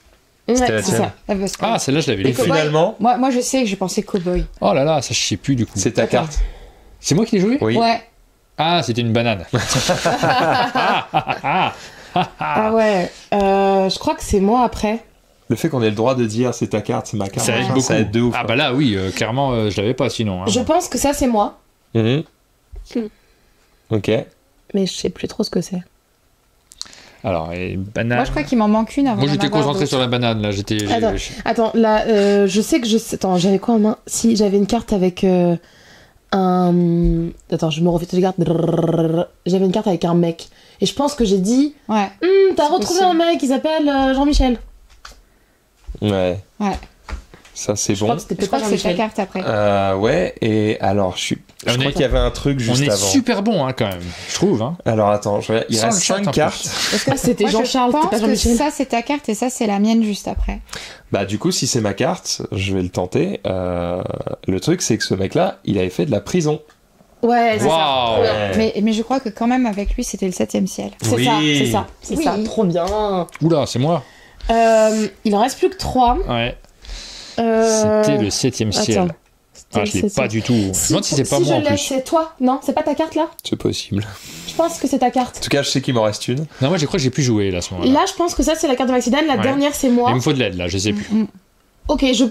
S2: Ouais,
S3: C'était la
S2: c'est
S3: tienne.
S2: ça.
S4: Ah, parce que-
S1: Ah, celle-là, je l'avais
S3: Et
S1: lu.
S2: cow-boy.
S3: finalement,
S4: moi, je sais que j'ai pensé cow-boy.
S1: Oh là là, ça je sais plus du coup.
S3: c'est ta
S2: Attends.
S3: carte.
S1: C'est moi qui l'ai joué?
S3: Oui.
S4: Ouais.
S1: Ah, c'était une banane.
S2: Ah ouais. Je crois que c'est moi après.
S3: Le fait qu'on ait le droit de dire c'est ta carte, c'est ma carte,
S1: Ça aide
S3: machin,
S1: beaucoup.
S3: ça aide de ouf.
S1: Ah bah là, oui, clairement, je l'avais pas sinon. hein.
S2: Je pense que ça, c'est moi.
S3: Mhm. Ok.
S2: Mais je sais plus trop ce que c'est.
S1: Alors, et banane.
S4: Moi, je crois qu'il m'en manque une avant.
S1: Moi,
S4: d'en
S1: j'étais
S4: avoir
S1: concentré
S4: d'autres.
S1: sur la banane là.
S2: Attends, là, je sais que je. Attends, j'avais quoi en main? Si, j'avais une carte avec un. Attends, je me refais toutes les cartes. J'avais une carte avec un mec. Et je pense que j'ai dit.
S4: Ouais.
S2: T'as
S4: C'est
S2: retrouvé
S4: possible.
S2: un mec, il s'appelle Jean-Michel.
S3: Ouais.
S4: Ouais.
S3: Ça c'est
S2: Je crois
S3: bon.
S2: que c'était
S4: Je
S2: peut-être
S4: crois
S2: pas
S4: que c'est ta
S2: Jean-Michel.
S4: carte après.
S3: Ouais. Et alors, je
S1: On
S3: crois
S1: est-
S3: qu'il y avait un truc
S1: On
S3: juste
S1: est
S3: avant.
S1: super bon hein, quand même, je trouve. Hein.
S3: Alors attends, il
S1: Sans
S3: reste
S1: le chat, en
S3: 5
S1: plus.
S3: cartes.
S2: Est-ce que c'était
S4: Moi,
S2: Jean-Charles,
S4: je
S2: c'était
S4: pense
S2: pas
S4: que
S2: Jean-Michel?
S4: ça, c'est ta carte et ça, c'est la mienne juste après.
S3: Bah du coup, si c'est ma carte, je vais le tenter. Le truc, c'est que ce mec-là, il avait fait de la prison.
S2: Ouais, c'est ça.
S1: Waouh.
S2: Trop bien.
S4: Mais je crois que quand même, avec lui, c'était le 7e ciel.
S2: C'est
S3: Oui.
S2: ça, c'est ça. C'est
S4: Oui.
S2: ça, trop bien.
S1: Oula, c'est moi.
S2: Il en reste plus que 3.
S1: Ouais. C'était le 7e ciel.
S2: Attends.
S1: Ah, je l'ai pas du tout. Je me demande si c'est pas
S2: si
S1: moi
S2: je
S1: en
S2: l'ai,
S1: plus.
S2: c'est toi. Non, c'est pas ta carte là?
S3: C'est possible.
S2: Je pense que c'est ta
S3: En
S2: carte.
S3: tout cas, je sais qu'il m'en reste une.
S1: Non, moi je crois que j'ai plus joué là à ce moment-là.
S2: Là, je pense que ça, c'est la carte de Maxidane. La
S1: Ouais.
S2: dernière, c'est
S1: Il
S2: moi.
S1: me faut de l'aide là, je sais plus.
S2: Ok, je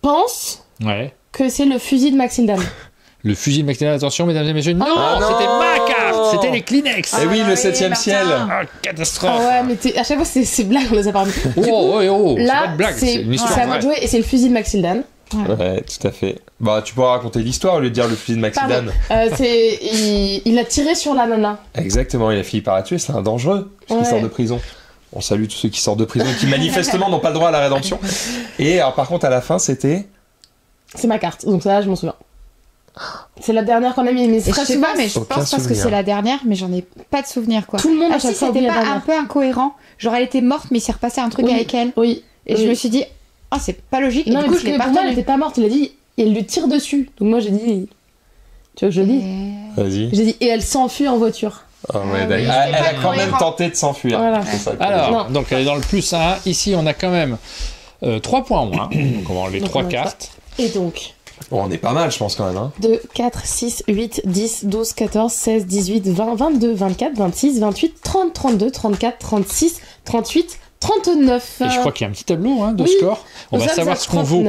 S2: pense
S1: Ouais.
S2: que c'est le fusil de Maxildan.
S1: Le fusil de McTavish, attention mesdames et messieurs. Non,
S3: Ah non.
S1: c'était ma carte. C'était les Kleenex.
S3: Et oui, le 7e ciel.
S1: Ah, catastrophe.
S2: Ah ouais, mais à chaque fois, c'est blague, on les a pas remis.
S1: C'est
S2: Là,
S1: pas de blague, c'est une histoire
S2: à moi de jouer et c'est le fusil de Maxildan.
S3: Ouais, tout à fait. Bah, tu pourras raconter l'histoire au lieu de dire le fusil de Maxildan.
S2: Il a tiré sur la nana.
S3: Exactement, il a fini par la tuer, c'est un dangereux qui sort de prison. On salue tous ceux qui sortent de prison et qui manifestement n'ont pas le droit à la rédemption. Et alors, par contre, à la fin, c'était...
S2: C'est ma carte, donc ça, je m'en souviens. C'est la dernière qu'on a mis, mais
S4: je sais pas, mais je pense parce que c'est la dernière, mais j'en ai pas de souvenir, quoi.
S2: Tout le monde a
S4: si c'était pas un peu incohérent. Genre, elle était morte, mais il s'est repassé un truc avec elle.
S2: Oui.
S4: Et je me suis dit, ah, c'est pas logique.
S2: Non,
S4: et du coup, je l'ai pas
S2: pour moi, elle était pas morte. Il a dit, il lui tire dessus. Donc moi, j'ai dit, tu veux que je le dise ?
S3: Vas-y.
S2: J'ai dit, et elle s'enfuit en voiture.
S3: Ah ouais, d'accord. Elle a quand même tenté de s'enfuir.
S2: Voilà.
S3: C'est ça,
S1: alors, donc elle est dans le plus 1. Ici, on a quand même 3 points en moins. Donc on va enlever 3 cartes.
S2: Et donc...
S3: Bon, on est pas mal, je pense, quand même. Hein.
S2: 2, 4, 6, 8, 10, 12, 14, 16, 18, 20, 22, 24, 26, 28, 30, 32, 34, 36, 38, 39.
S1: Et je crois qu'il y a un petit tableau de score. On va savoir ce qu'on vaut.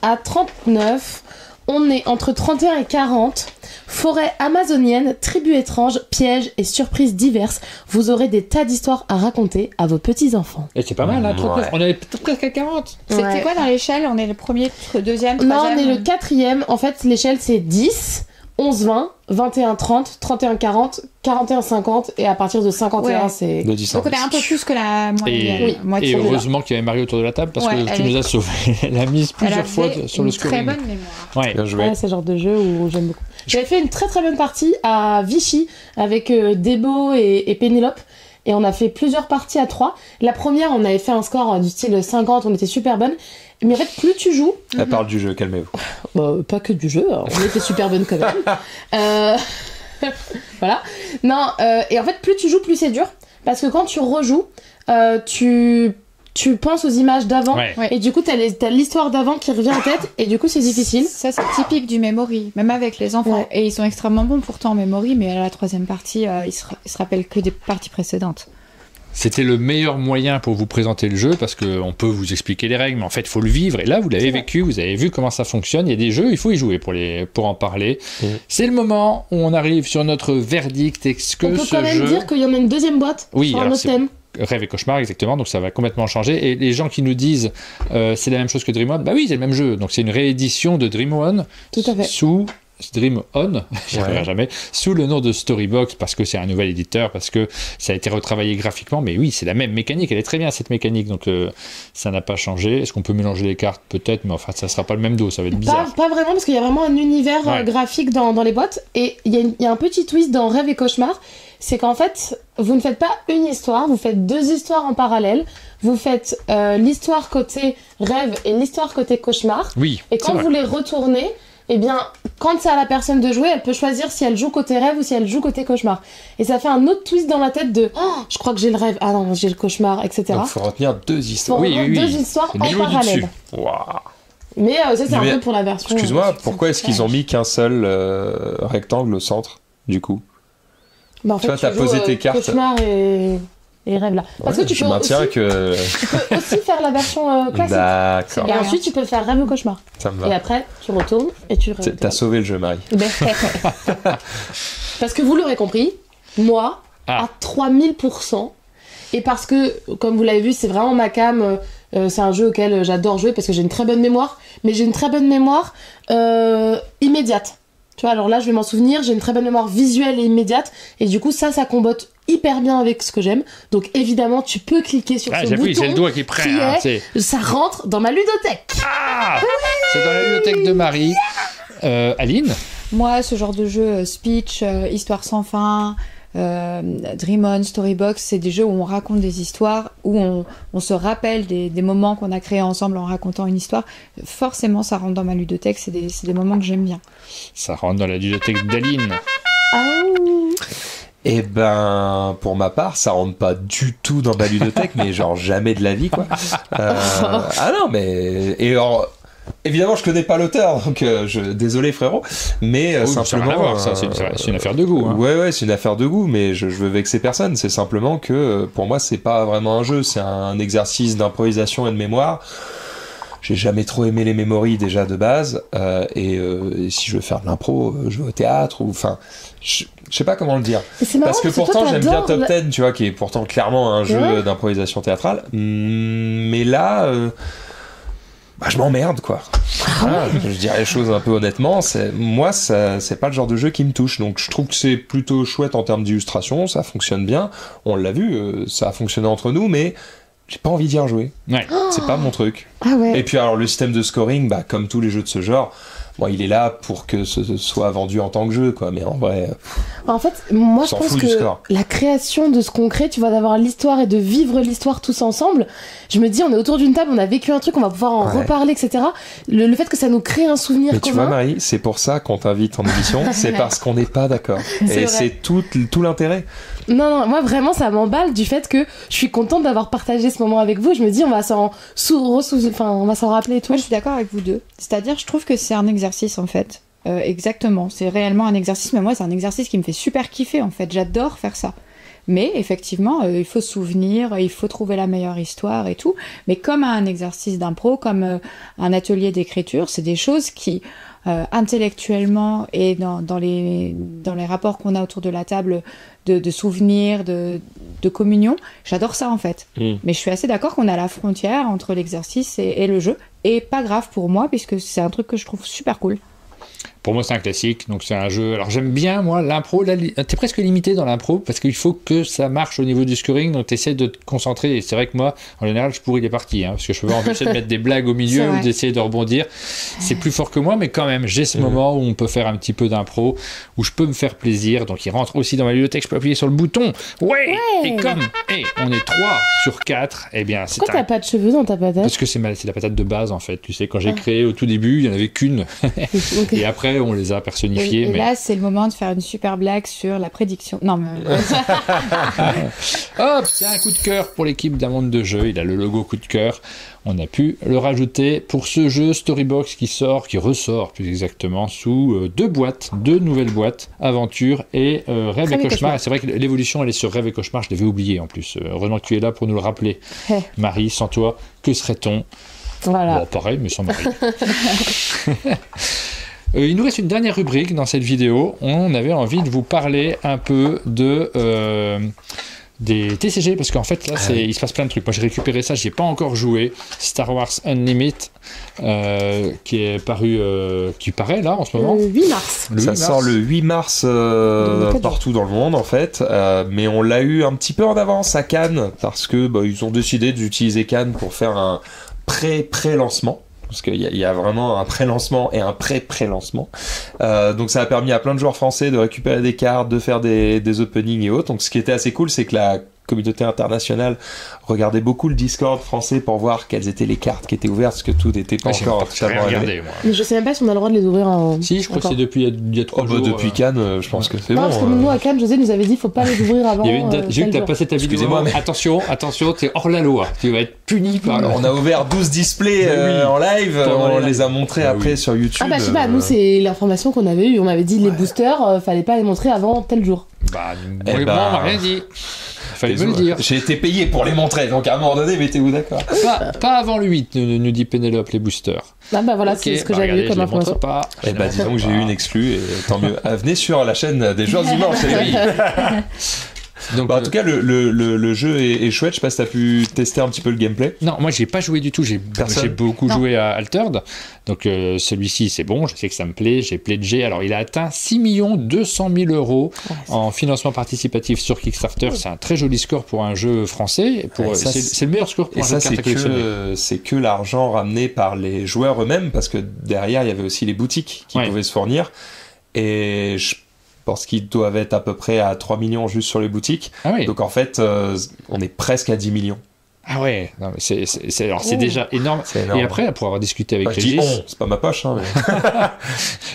S2: À 39, on est entre 31 et 40. Forêt amazonienne, tribus étranges, pièges et surprises diverses. Vous aurez des tas d'histoires à raconter à vos petits-enfants.
S1: Et c'est pas mal, hein, 39. On est presque à 40.
S4: C'était quoi dans l'échelle ? On est le premier, deuxième, troisième ?
S2: Non, on est le 4e. En fait, l'échelle, c'est 10, 11, 20, 21, 30, 31, 40, 41, 50, et à partir de 51, c'est...
S3: De 10
S4: Donc on est un peu plus que la moyenne.
S1: Et heureusement qu'il y avait Marie autour de la table, parce que tu nous as sauvés. Elle a mis plusieurs fois sur le scoring.
S4: Très bonne mémoire.
S1: Ouais.
S3: Bien joué.
S2: Ouais, c'est le genre de jeu où j'aime beaucoup. J'avais fait une très très bonne partie à Vichy avec Debo et Pénélope. Et on a fait plusieurs parties à 3. La première, on avait fait un score du style 50, on était super bonne. Mais en fait, plus tu joues...
S3: Elle parle du jeu, calmez-vous.
S2: Bah, pas que du jeu, on était super bonne quand même. Voilà. Non, et en fait, plus tu joues, plus c'est dur. Parce que quand tu rejoues, tu penses aux images d'avant, et du coup t'as l'histoire d'avant qui revient en tête, et du coup c'est difficile.
S4: Ça c'est typique du memory, même avec les enfants. Et ils sont extrêmement bons pourtant en memory, mais à la 3e partie, ils se rappellent que des parties précédentes.
S1: C'était le meilleur moyen pour vous présenter le jeu, parce qu'on peut vous expliquer les règles, mais en fait il faut le vivre, et là vous l'avez vécu, vous avez vu comment ça fonctionne. Il y a des jeux, il faut y jouer pour en parler. C'est le moment où on arrive sur notre verdict. Est-ce que
S2: on peut quand même dire qu'il y en a une deuxième boîte sur un autre thème.
S1: Rêve et cauchemar, exactement, donc ça va complètement changer. Et les gens qui nous disent c'est la même chose que Dream On, bah oui, c'est le même jeu. Donc c'est une réédition de Dream On.
S2: Tout à fait.
S1: Sous Dream On, j'y arriverai jamais, sous le nom de Storybox, parce que c'est un nouvel éditeur, parce que ça a été retravaillé graphiquement, mais oui, c'est la même mécanique, elle est très bien cette mécanique, donc ça n'a pas changé. Est-ce qu'on peut mélanger les cartes? Peut-être, mais enfin ça sera pas le même dos, ça va être bizarre.
S2: Pas vraiment, parce qu'il y a vraiment un univers graphique dans les boîtes, et il y a un petit twist dans Rêve et cauchemar, c'est qu'en fait, vous ne faites pas une histoire, vous faites 2 histoires en parallèle. Vous faites l'histoire côté rêve et l'histoire côté cauchemar.
S1: Oui,
S2: et quand vous les retournez, eh bien, quand c'est à la personne de jouer, elle peut choisir si elle joue côté rêve ou si elle joue côté cauchemar. Et ça fait un autre twist dans la tête de je crois que j'ai le rêve, ah non, j'ai le cauchemar, etc.
S3: Donc il faut retenir 2 histoires.
S2: Deux histoires en parallèle.
S3: Wow.
S2: Mais ça, c'est un peu pour la version.
S3: Excuse-moi, pourquoi est-ce qu'ils ont mis qu'un seul rectangle au centre, du coup?
S2: Bah, en fait, tu as posé tes cartes. Cauchemar et rêve là. Parce que tu peux aussi faire la version classique.
S3: D'accord.
S2: Et ensuite, tu peux faire rêve ou cauchemar.
S3: Ça me va.
S2: Et après, tu retournes et tu rêves.
S3: T'as sauvé le jeu, Marie.
S2: Parce que vous l'aurez compris, moi, à 3000%, et parce que, comme vous l'avez vu, c'est vraiment ma cam, c'est un jeu auquel j'adore jouer parce que j'ai une très bonne mémoire, mais j'ai une très bonne mémoire immédiate. Tu vois, alors là, je vais m'en souvenir, j'ai une très bonne mémoire visuelle et immédiate, et du coup, ça combotte hyper bien avec ce que j'aime. Donc, évidemment, tu peux cliquer sur ce bouton.
S1: C'est le doigt qui est prêt.
S2: Ça rentre dans ma ludothèque.
S1: C'est dans la ludothèque de Marie. Aline?
S4: Moi, ce genre de jeu, Speech, Histoire sans fin, Dream On, Storybox, c'est des jeux où on raconte des histoires, où on se rappelle des moments qu'on a créés ensemble en racontant une histoire. Forcément, ça rentre dans ma ludothèque, c'est des moments que j'aime bien.
S1: Ça rentre dans la ludothèque d'Aline.
S3: Eh ben, pour ma part, ça rentre pas du tout dans ma ludothèque, mais genre jamais de la vie, quoi. Ah non, mais... Et alors... Évidemment, je connais pas l'auteur, donc désolé frérot, mais simplement.
S1: Ça n'a rien à voir, ça, c'est une affaire de goût. Hein.
S3: Ouais, c'est une affaire de goût, mais je veux vexer personne. C'est simplement que pour moi, c'est pas vraiment un jeu, c'est un exercice d'improvisation et de mémoire. j'ai jamais trop aimé les memories déjà de base, et si je veux faire de l'impro, je vais au théâtre, ou enfin, je sais pas comment le dire. Parce que pourtant j'aime bien Top 10, tu vois, qui est pourtant clairement un jeu d'improvisation théâtrale, mais là, je m'emmerde, quoi. Voilà, je dirais les choses un peu honnêtement, moi, c'est pas le genre de jeu qui me touche, donc je trouve que c'est plutôt chouette en termes d'illustration, ça fonctionne bien, on l'a vu, ça a fonctionné entre nous, mais j'ai pas envie d'y rejouer. Ouais. C'est pas mon truc.
S2: Ah ouais.
S3: Et puis alors le système de scoring, comme tous les jeux de ce genre, bon, il est là pour que ce soit vendu en tant que jeu, quoi. Mais en vrai,
S2: en fait, moi je pense que la création de ce qu'on crée, tu vois, d'avoir l'histoire et de vivre l'histoire tous ensemble, je me dis, on est autour d'une table, on a vécu un truc, on va pouvoir en reparler, etc. Le fait que ça nous crée un souvenir
S3: mais
S2: commun.
S3: Tu vois, Marie, c'est pour ça qu'on t'invite en émission, c'est parce qu'on n'est pas d'accord. Et c'est tout l'intérêt.
S2: Non, moi vraiment ça m'emballe du fait que je suis contente d'avoir partagé ce moment avec vous. Je me dis on va s'en rappeler et tout.
S4: Moi je suis d'accord avec vous deux. C'est-à-dire je trouve que c'est un exercice en fait. Exactement, c'est réellement un exercice, mais moi c'est un exercice qui me fait super kiffer en fait. J'adore faire ça. Mais effectivement, il faut se souvenir, il faut trouver la meilleure histoire et tout. Mais comme un exercice d'impro, comme un atelier d'écriture, c'est des choses qui intellectuellement et dans les rapports qu'on a autour de la table de souvenirs, de communion, j'adore ça en fait. Mais je suis assez d'accord qu'on a la frontière entre l'exercice et le jeu, et pas grave pour moi puisque c'est un truc que je trouve super cool.
S1: Pour moi, c'est un classique, donc c'est un jeu. Alors j'aime bien, moi, l'impro. Là, t'es presque limité dans l'impro parce qu'il faut que ça marche au niveau du scoring, donc t'essaies de te concentrer. Et c'est vrai que moi, en général, je pourris les parties, parce que je peux empêcher de mettre des blagues au milieu ou d'essayer de rebondir. C'est plus fort que moi, mais quand même, j'ai ce moment où on peut faire un petit peu d'impro, où je peux me faire plaisir. Donc il rentre aussi dans ma bibliothèque, je peux appuyer sur le bouton. Ouais. Et comme on est 3 sur 4, eh bien, c'est.
S2: Pourquoi t'as pas de cheveux dans ta patate?
S1: Parce que c'est la patate de base, en fait. Tu sais, quand j'ai créé au tout début, il y en avait qu'une. Okay. Et après, on les a personnifiés.
S4: Et là, c'est le moment de faire une super blague sur la prédiction. Non, mais...
S1: Hop, c'est un coup de cœur pour l'équipe d'un monde de jeu. Il a le logo coup de cœur. On a pu le rajouter pour ce jeu Storybox qui ressort plus exactement sous 2 nouvelles boîtes, Aventure et Rêve et Cauchemar. Et c'est vrai que l'évolution elle est sur Rêve et Cauchemar, je l'avais oublié en plus. Heureusement que tu es là pour nous le rappeler. Marie, sans toi, que serait-on?
S2: Voilà.
S1: Bon, pareil, mais sans Marie. Il nous reste une dernière rubrique dans cette vidéo. On avait envie de vous parler un peu des TCG, parce qu'en fait là il se passe plein de trucs. Moi j'ai récupéré ça, j'y ai pas encore joué. Star Wars Unlimited qui est paru, qui paraît là en ce moment.
S2: Le 8 mars.
S3: Ça sort le 8 mars partout dans le monde en fait, mais on l'a eu un petit peu en avance à Cannes parce que ils ont décidé d'utiliser Cannes pour faire un pré-lancement. Parce qu'il y a vraiment un pré-lancement et un pré-pré-lancement. Donc ça a permis à plein de joueurs français de récupérer des cartes, de faire des openings et autres. Donc ce qui était assez cool, c'est que la communauté internationale regardait beaucoup le Discord français pour voir quelles étaient les cartes qui étaient ouvertes, parce que tout n'était pas encore totalement
S1: regardé.
S2: Mais je sais même pas si on a le droit de les ouvrir en...
S1: Si, je crois que c'est depuis il y a 3 jours.
S3: Depuis Cannes, je pense que c'est bon.
S2: Parce que nous à Cannes, José nous avait dit faut pas les ouvrir avant.
S1: J'ai vu que t'as passé ta vidéo.
S3: Excusez-moi, mais...
S1: Attention, t'es hors la loi. Tu vas être puni par...
S3: Alors, on a ouvert 12 displays en live, on les a montrés après sur YouTube.
S2: Je sais pas, nous c'est l'information qu'on avait eue. On m'avait dit les boosters, fallait pas les montrer avant tel jour.
S1: On m'a rien dit. Fallait me le dire.
S3: J'ai été payé pour les montrer, donc à un moment donné, mettez-vous d'accord.
S1: Pas avant le 8, nous dit Pénélope, les boosters.
S2: Voilà, c'est ce que j'avais eu comme information.
S3: Disons que j'ai eu une exclue, et tant mieux. Venez sur la chaîne des joueurs dimanche, les amis. Donc, en tout cas, le jeu est chouette. Je sais pas si t'as pu tester un petit peu le gameplay.
S1: Non, moi j'ai pas joué du tout. J'ai beaucoup joué à Altered. Donc celui-ci c'est bon. Je sais que ça me plaît. J'ai pledgé. Alors il a atteint 6 200 000 € en financement participatif sur Kickstarter. C'est un très joli score pour un jeu français. C'est le meilleur score pour un jeu de cartes collectionnées.
S3: C'est que l'argent ramené par les joueurs eux-mêmes, parce que derrière il y avait aussi les boutiques qui pouvaient se fournir. Et je pense qu'ils doivent être à peu près à 3 millions juste sur les boutiques. Donc en fait, on est presque à 10 millions.
S1: Ah ouais, non, mais c'est déjà énorme. Et après, pour avoir discuté avec Régis...
S3: c'est pas ma poche. Mais...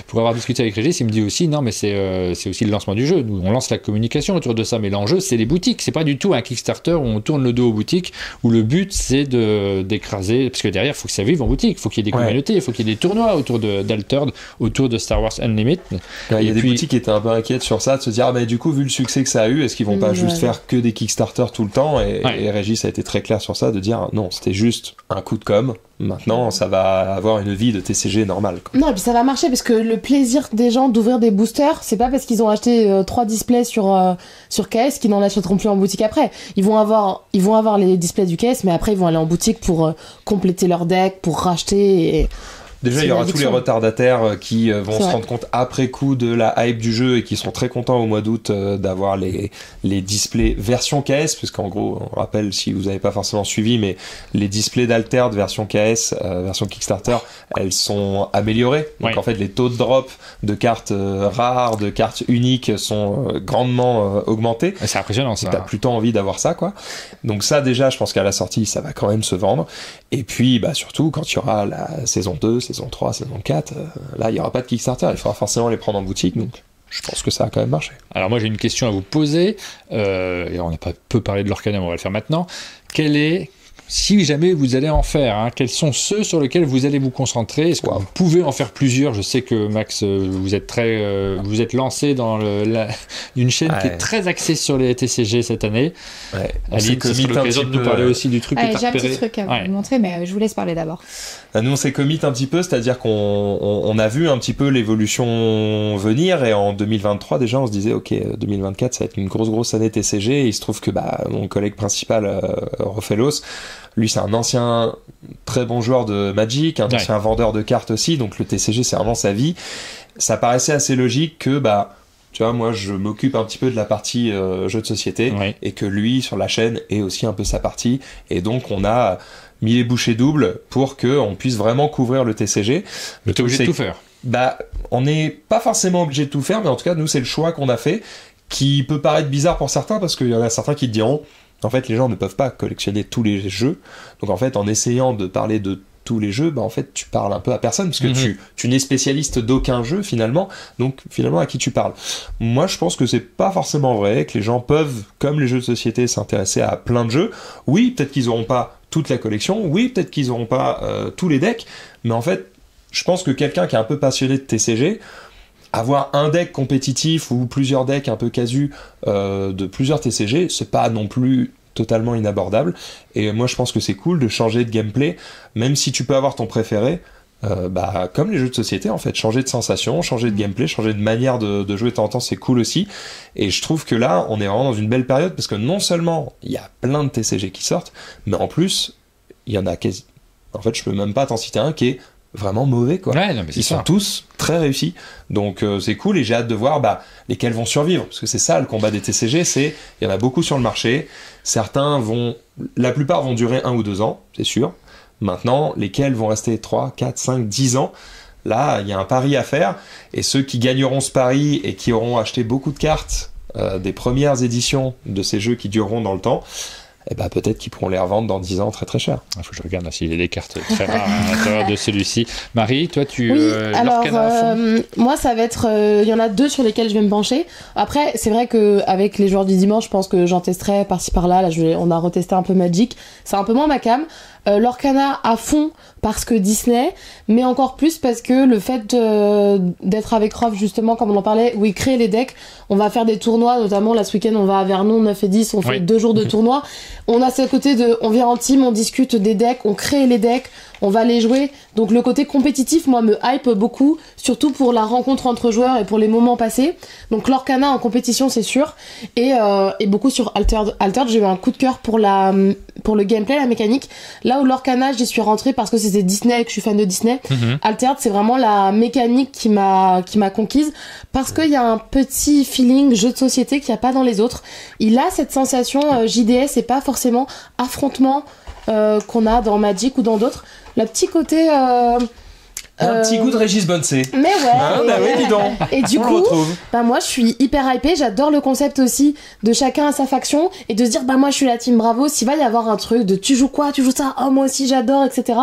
S1: pour avoir discuté avec Régis, il me dit aussi, non mais c'est aussi le lancement du jeu. Nous, on lance la communication autour de ça, mais l'enjeu, c'est les boutiques. C'est pas du tout un Kickstarter où on tourne le dos aux boutiques, où le but, c'est d'écraser... Parce que derrière, il faut que ça vive en boutique. Il faut qu'il y ait des communautés, il faut qu'il y ait des tournois autour d'Altered, autour de Star Wars Unlimited.
S3: Il y a des boutiques qui étaient un peu inquiètes sur ça, de se dire, du coup, vu le succès que ça a eu, est-ce qu'ils vont pas juste faire que des Kickstarter tout le temps? Et Régis a été très clair clair sur ça, de dire non, c'était juste un coup de com'. Maintenant, ça va avoir une vie de TCG normale. Quoi.
S2: Non, et puis ça va marcher parce que le plaisir des gens d'ouvrir des boosters, c'est pas parce qu'ils ont acheté 3 displays sur KS qu'ils n'en achèteront plus en boutique après. Ils vont avoir les displays du KS, mais après ils vont aller en boutique pour compléter leur deck, pour racheter. Et...
S3: Déjà, il y aura tous les retardataires qui vont se rendre compte après coup de la hype du jeu et qui sont très contents au mois d'août d'avoir les displays version KS, puisqu'en gros, on rappelle, si vous n'avez pas forcément suivi, mais les displays d'Altered version KS, version Kickstarter, elles sont améliorées. Donc en fait, les taux de drop de cartes rares, de cartes uniques sont grandement augmentés.
S1: C'est impressionnant ça.
S3: T'as plutôt envie d'avoir ça, quoi. Donc ça, déjà, je pense qu'à la sortie, ça va quand même se vendre. Et puis, surtout, quand il y aura la saison 2, saison 3, saison 4, là il n'y aura pas de Kickstarter, il faudra forcément les prendre en boutique, donc je pense que ça a quand même marché.
S1: Alors moi j'ai une question à vous poser, et on n'a pas peu parlé de l'Orcana, mais on va le faire maintenant. Si jamais vous allez en faire, quels sont ceux sur lesquels vous allez vous concentrer? Est-ce que vous pouvez en faire plusieurs? Je sais que Max, vous êtes lancé dans une chaîne qui est très axée sur les TCG cette année.
S3: Ouais.
S1: Aline, c'est l'occasion de nous parler aussi du truc que tu as repéré.
S4: J'ai un petit truc à vous montrer, mais je vous laisse parler d'abord.
S3: Nous on s'est commit un petit peu, c'est-à-dire qu'on a vu un petit peu l'évolution venir, et en 2023 déjà on se disait ok, 2024 ça va être une grosse année TCG, et il se trouve que mon collègue principal Rofelos, lui c'est un ancien très bon joueur de Magic, un ancien vendeur de cartes aussi, donc le TCG c'est vraiment sa vie. Ça paraissait assez logique que tu vois, moi je m'occupe un petit peu de la partie jeux de société, et que lui sur la chaîne ait aussi un peu sa partie, et donc on a mis les bouchées doubles pour qu'on puisse vraiment couvrir le TCG.
S1: Mais t'es obligé de tout faire.
S3: On n'est pas forcément obligé de tout faire, mais en tout cas nous c'est le choix qu'on a fait, qui peut paraître bizarre pour certains, parce qu'il y en a certains qui te diront en fait les gens ne peuvent pas collectionner tous les jeux, donc en fait en essayant de parler de tous les jeux, en fait tu parles un peu à personne, parce que tu n'es spécialiste d'aucun jeu finalement, donc finalement à qui tu parles? Moi je pense que c'est pas forcément vrai, que les gens peuvent, comme les jeux de société, s'intéresser à plein de jeux. Oui, peut-être qu'ils auront pas toute la collection, oui, peut-être qu'ils auront pas tous les decks, mais en fait je pense que quelqu'un qui est un peu passionné de TCG, avoir un deck compétitif ou plusieurs decks un peu casus de plusieurs TCG, c'est pas non plus totalement inabordable, et moi je pense que c'est cool de changer de gameplay, même si tu peux avoir ton préféré, comme les jeux de société en fait, changer de sensation, changer de gameplay, changer de manière de jouer de temps en temps, c'est cool aussi. Et je trouve que là on est vraiment dans une belle période, parce que non seulement il y a plein de TCG qui sortent, mais en plus il y en a en fait je peux même pas t'en citer un qui est vraiment mauvais, quoi.
S1: Ouais, non, mais
S3: ils sont tous très réussis, donc c'est cool, et j'ai hâte de voir lesquels vont survivre, parce que c'est ça le combat des TCG, c'est il y en a beaucoup sur le marché, la plupart vont durer 1 ou 2 ans, c'est sûr. Maintenant, lesquels vont rester 3, 4, 5, 10 ans, là il y a un pari à faire, et ceux qui gagneront ce pari et qui auront acheté beaucoup de cartes des premières éditions de ces jeux qui dureront dans le temps, peut-être qu'ils pourront les revendre dans 10 ans très très cher.
S1: Il faut que je regarde s'il y a des cartes très rares à l'intérieur de celui-ci. Marie, toi tu...
S2: Oui, alors moi ça va être... Il y en a 2 sur lesquels je vais me pencher. Après, c'est vrai qu'avec les joueurs du dimanche, je pense que j'en testerai par-ci par-là. Là, on a retesté un peu Magic. C'est un peu moins ma cam. L'Orcana à fond parce que Disney, mais encore plus parce que le fait d'être avec Rof, justement, comme on en parlait, où il crée les decks, on va faire des tournois, notamment là ce week-end on va à Vernon 9 et 10, on fait 2 jours de tournoi. On a ce côté on vient en team, on discute des decks, on crée les decks, on va les jouer. Donc le côté compétitif, moi, me hype beaucoup, surtout pour la rencontre entre joueurs et pour les moments passés. Donc l'Orcana en compétition, c'est sûr, et beaucoup sur Altered. Altered, j'ai eu un coup de cœur pour le gameplay, la mécanique. Là où l'Orcana, j'y suis rentrée parce que c'était Disney et que je suis fan de Disney. Altered, c'est vraiment la mécanique qui m'a conquise, parce qu'il y a un petit feeling jeu de société qu'il n'y a pas dans les autres. Il a cette sensation JDS et pas forcément affrontement qu'on a dans Magic ou dans d'autres. Le petit côté...
S3: un petit goût de Régis Bonsey.
S2: Mais ouais.
S3: Oui, dis donc.
S2: Et du coup, moi je suis hyper hypée. J'adore le concept aussi de chacun à sa faction, et de se dire moi je suis la team Bravo. S'il va y avoir un truc de tu joues quoi, tu joues ça, oh moi aussi j'adore, etc.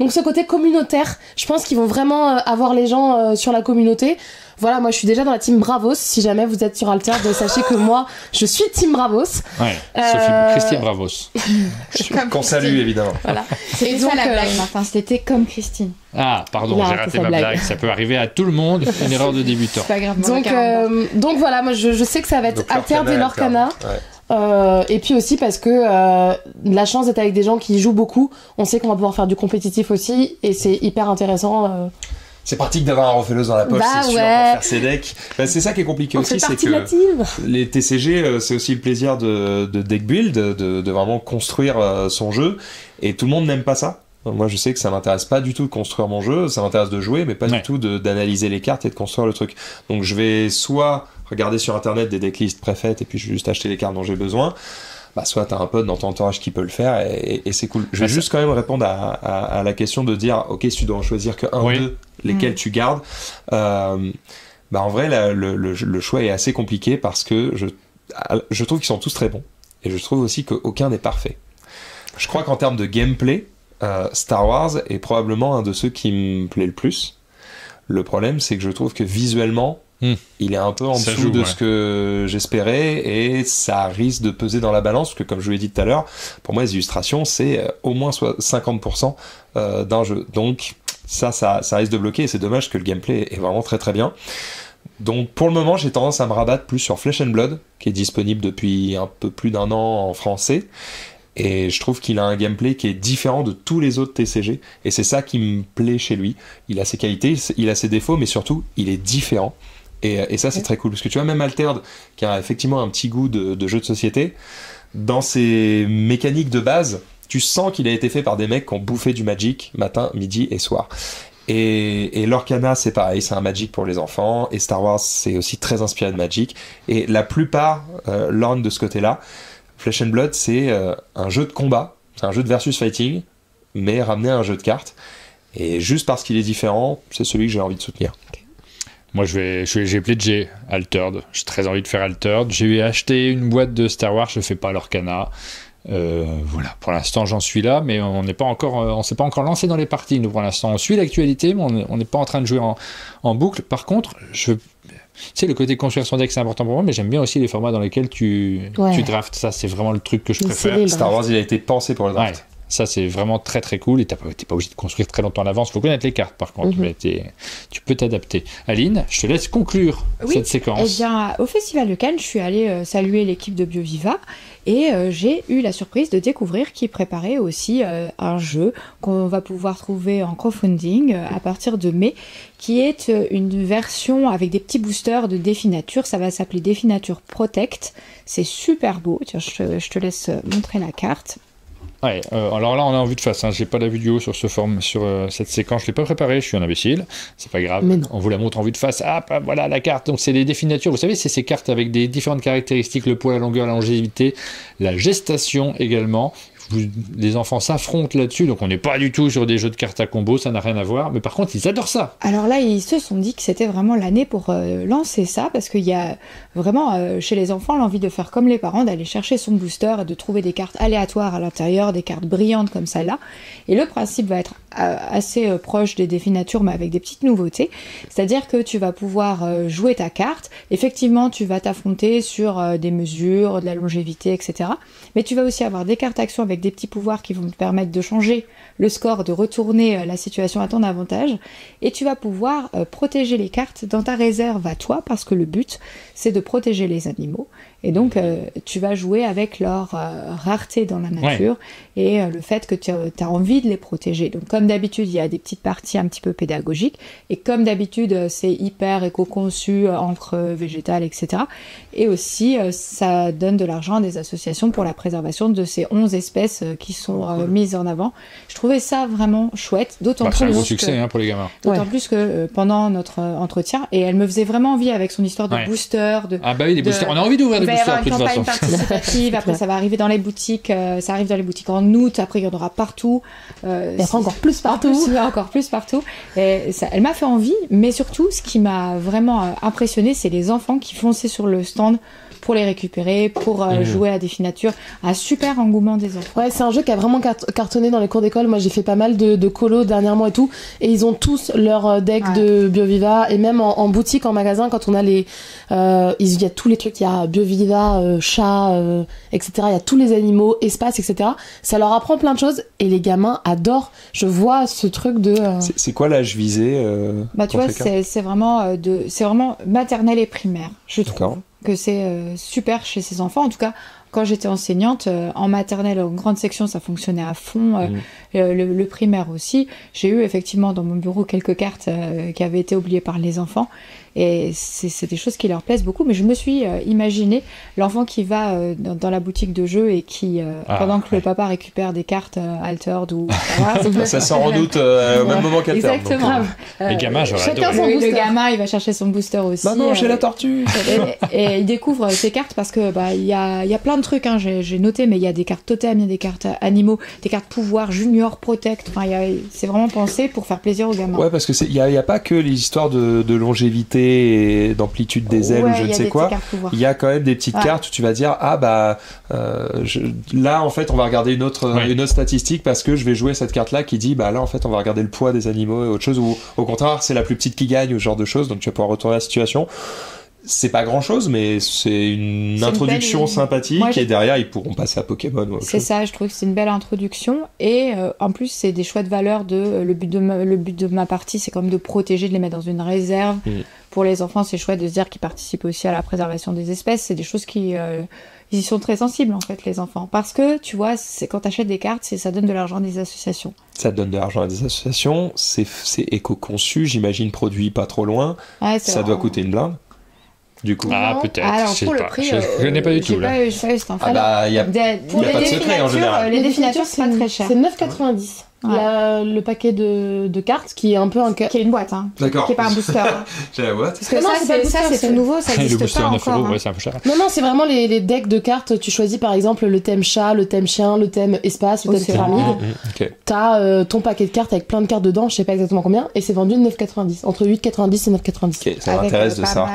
S2: Donc ce côté communautaire, je pense qu'ils vont vraiment avoir les gens sur la communauté. Voilà, moi je suis déjà dans la team Bravos. Si jamais vous êtes sur Altered, sachez que moi je suis team Bravos.
S1: Ouais, Christine Bravos.
S3: Qu'on salue évidemment.
S4: Voilà. C'était ça la blague, Martin, c'était comme Christine.
S1: Ah, pardon, j'ai raté ma blague. Ça peut arriver à tout le monde, une erreur de débutant.
S4: C'est pas grave.
S2: Donc voilà, moi je sais que ça va être Altered et l'Orcana. Et puis aussi parce que la chance d'être avec des gens qui jouent beaucoup, on sait qu'on va pouvoir faire du compétitif aussi, et c'est hyper intéressant.
S3: C'est pratique d'avoir un refelleuse dans la poche, c'est sûr, pour faire ses decks. C'est ça qui est compliqué aussi, c'est que les TCG, c'est aussi le plaisir de deck build, de vraiment construire son jeu, et tout le monde n'aime pas ça. Moi, je sais que ça m'intéresse pas du tout de construire mon jeu, ça m'intéresse de jouer, mais pas du tout d'analyser les cartes et de construire le truc. Donc je vais soit regarder sur internet des decklists préfaites, et puis je vais juste acheter les cartes dont j'ai besoin, soit t'as un pote dans ton entourage qui peut le faire, et c'est cool. Je vais juste quand même répondre à la question de dire, ok, si tu dois en choisir que un ou deux, lesquels tu gardes, en vrai, le choix est assez compliqué, parce que je trouve qu'ils sont tous très bons, et je trouve aussi qu'aucun n'est parfait. Je crois qu'en termes de gameplay, Star Wars est probablement un de ceux qui me plaît le plus. Le problème, c'est que je trouve que visuellement, il est un peu en dessous de ce que j'espérais, et ça risque de peser dans la balance, parce que comme je vous l'ai dit tout à l'heure, pour moi les illustrations c'est au moins 50% d'un jeu, donc ça risque de bloquer, et c'est dommage, que le gameplay est vraiment très très bien. Donc pour le moment j'ai tendance à me rabattre plus sur Flesh and Blood, qui est disponible depuis un peu plus d'1 an en français, et je trouve qu'il a un gameplay qui est différent de tous les autres TCG, et c'est ça qui me plaît chez lui. Il a ses qualités, il a ses défauts, mais surtout il est différent. Et ça c'est très cool, parce que tu vois, même Altered, qui a effectivement un petit goût de jeu de société, dans ses mécaniques de base, tu sens qu'il a été fait par des mecs qui ont bouffé du Magic matin, midi et soir. Et Lorcana c'est pareil, c'est un Magic pour les enfants, et Star Wars c'est aussi très inspiré de Magic, et la plupart lorgnent de ce côté-là. Flesh and Blood c'est un jeu de combat, c'est un jeu de versus fighting, mais ramené à un jeu de cartes, et juste parce qu'il est différent, c'est celui que j'ai envie de soutenir.
S1: Moi, j'ai pledgé Altered. J'ai très envie de faire Altered. J'ai acheté une boîte de Star Wars. Je fais pas l'Orcana. Voilà. Pour l'instant, j'en suis là, mais on s'est pas encore lancé dans les parties. Nous, pour l'instant, on suit l'actualité, mais on n'est pas en train de jouer en boucle. Par contre, tu sais, le côté construire son deck, c'est important pour moi, mais j'aime bien aussi les formats dans lesquels tu draftes. Ça, c'est vraiment le truc que je préfère.
S3: Star Wars, il a été pensé pour le draft.
S1: Ouais. Ça, c'est vraiment très très cool, et t'es pas obligé de construire très longtemps en avance. Il faut connaître les cartes, par contre, mais tu peux t'adapter. Aline, je te laisse conclure cette séquence.
S4: Eh bien, au Festival de Cannes, je suis allée saluer l'équipe de BioViva, et j'ai eu la surprise de découvrir qu'ils préparaient aussi un jeu qu'on va pouvoir trouver en crowdfunding à partir de mai, qui est une version avec des petits boosters de Défi Nature. Ça va s'appeler Défi Nature Protect. C'est super beau. Tiens, je te laisse montrer la carte.
S1: Ouais, alors là on est en vue de face, j'ai pas la vue du haut sur cette séquence, je l'ai pas préparée, je suis un imbécile, c'est pas grave, on vous la montre en vue de face. Voilà la carte, donc c'est les défis nature, vous savez, c'est ces cartes avec des différentes caractéristiques, le poids, la longueur, la longévité, la gestation également. Les enfants s'affrontent là-dessus, donc on n'est pas du tout sur des jeux de cartes à combo, ça n'a rien à voir, mais par contre ils adorent ça.
S4: Alors là, ils se sont dit que c'était vraiment l'année pour lancer ça, parce qu'il y a vraiment chez les enfants l'envie de faire comme les parents, d'aller chercher son booster et de trouver des cartes aléatoires à l'intérieur, des cartes brillantes comme celle-là. Et le principe va être assez proche des défis nature, mais avec des petites nouveautés. C'est-à-dire que tu vas pouvoir jouer ta carte, effectivement tu vas t'affronter sur des mesures, de la longévité, etc. Mais tu vas aussi avoir des cartes actions avec des petits pouvoirs qui vont te permettre de changer le score, de retourner la situation à ton avantage, et tu vas pouvoir protéger les cartes dans ta réserve à toi, parce que le but c'est de protéger les animaux, et donc tu vas jouer avec leur rareté dans la nature, et le fait que tu as envie de les protéger. Donc comme d'habitude il y a des petites parties un petit peu pédagogiques, et comme d'habitude c'est hyper éco-conçu, encre végétale, etc. Et aussi ça donne de l'argent à des associations pour la préservation de ces 11 espèces qui sont mises en avant. Je trouvais ça vraiment chouette, d'autant plus
S1: c'est un gros succès pour les gamins.
S4: D'autant plus que pendant notre entretien, et elle me faisait vraiment envie avec son histoire de booster.
S1: Les boosters, on a envie d'ouvrir des boosters de toute façon.
S4: Participative, après ça va arriver dans les boutiques, ça arrive dans les boutiques en août, après il y en aura partout.
S2: Et après encore plus partout.
S4: Et ça, elle m'a fait envie, mais surtout ce qui m'a vraiment impressionné, c'est les enfants qui fonçaient sur le stand pour les récupérer, pour jouer à Défi Nature. Un super engouement des enfants.
S2: Ouais, c'est un jeu qui a vraiment cartonné dans les cours d'école. Moi, j'ai fait pas mal de colos dernièrement et tout. Et ils ont tous leur deck de BioViva. Et même en boutique, en magasin, quand on a il y a tous les trucs. Il y a BioViva, chat, etc. Il y a tous les animaux, espace, etc. Ça leur apprend plein de choses. Et les gamins adorent. Je vois ce truc de...
S3: C'est quoi l'âge visé
S4: tu vois, c'est vraiment maternelle et primaire, je trouve. Que c'est super chez ces enfants. En tout cas, quand j'étais enseignante, en maternelle, en grande section, ça fonctionnait à fond. Le primaire aussi. J'ai eu effectivement dans mon bureau quelques cartes qui avaient été oubliées par les enfants. Et c'est des choses qui leur plaisent beaucoup. Mais je me suis imaginé l'enfant qui va dans la boutique de jeux et qui, pendant que le papa récupère des cartes altered ou...
S3: ça sort en doute au même moment qu'alterne.
S4: Exactement.
S1: Les gamins, j'aurais adoré.
S4: Le gamin, il va chercher son booster aussi.
S3: Bah non, j'ai la tortue.
S4: Et il découvre ces cartes parce que il y a plein de trucs. Hein, j'ai noté, mais il y a des cartes totem, il y a des cartes animaux, des cartes pouvoir, junior, protect. Enfin, c'est vraiment pensé pour faire plaisir aux gamins.
S3: Ouais, parce que il y a pas que les histoires de longévité et d'amplitude des ailes ou je ne sais quoi. Il y a quand même des petites cartes où tu vas dire là en fait on va regarder une autre statistique parce que je vais jouer cette carte là qui dit là en fait on va regarder le poids des animaux et autre chose, ou au contraire c'est la plus petite qui gagne ou ce genre de choses, donc tu vas pouvoir retourner la situation. C'est pas grand chose, mais c'est une introduction sympathique. Et derrière ils pourront passer à Pokémon ou autre chose.
S4: Ça, je trouve que c'est une belle introduction, et en plus c'est des chouettes valeurs le but de ma partie, c'est quand même de protéger, de les mettre dans une réserve. Pour les enfants, c'est chouette de se dire qu'ils participent aussi à la préservation des espèces. C'est des choses qui ils y sont très sensibles en fait, les enfants, parce que tu vois, c'est quand t'achètes des cartes, ça donne de l'argent à des associations. Ça
S3: donne de l'argent à des associations, c'est éco-conçu, j'imagine, produit pas trop loin. Ça doit coûter une blinde. Du coup.
S1: Peut-être.
S4: Alors, pour le prix,
S1: je connais pas du tout là.
S3: Il y a pas de secret en général.
S4: Les définatures, c'est pas très cher.
S2: C'est 9,90. Le paquet de cartes qui est un peu
S4: qui est une boîte, hein.
S3: D'accord.
S4: Qui est pas un booster.
S3: J'ai la boîte.
S4: Parce que c'est tout nouveau, ça existe
S1: le booster
S4: pas
S1: 9
S4: encore.
S1: €, c'est un peu cher.
S2: Non, c'est vraiment les decks de cartes. Tu choisis par exemple le thème chat, le thème chien, le thème espace, le thème pyramide. T'as ton paquet de cartes avec plein de cartes dedans, je sais pas exactement combien, et c'est vendu 9,90. Entre 8,90 et 9,90.
S3: Ça m'intéresse de savoir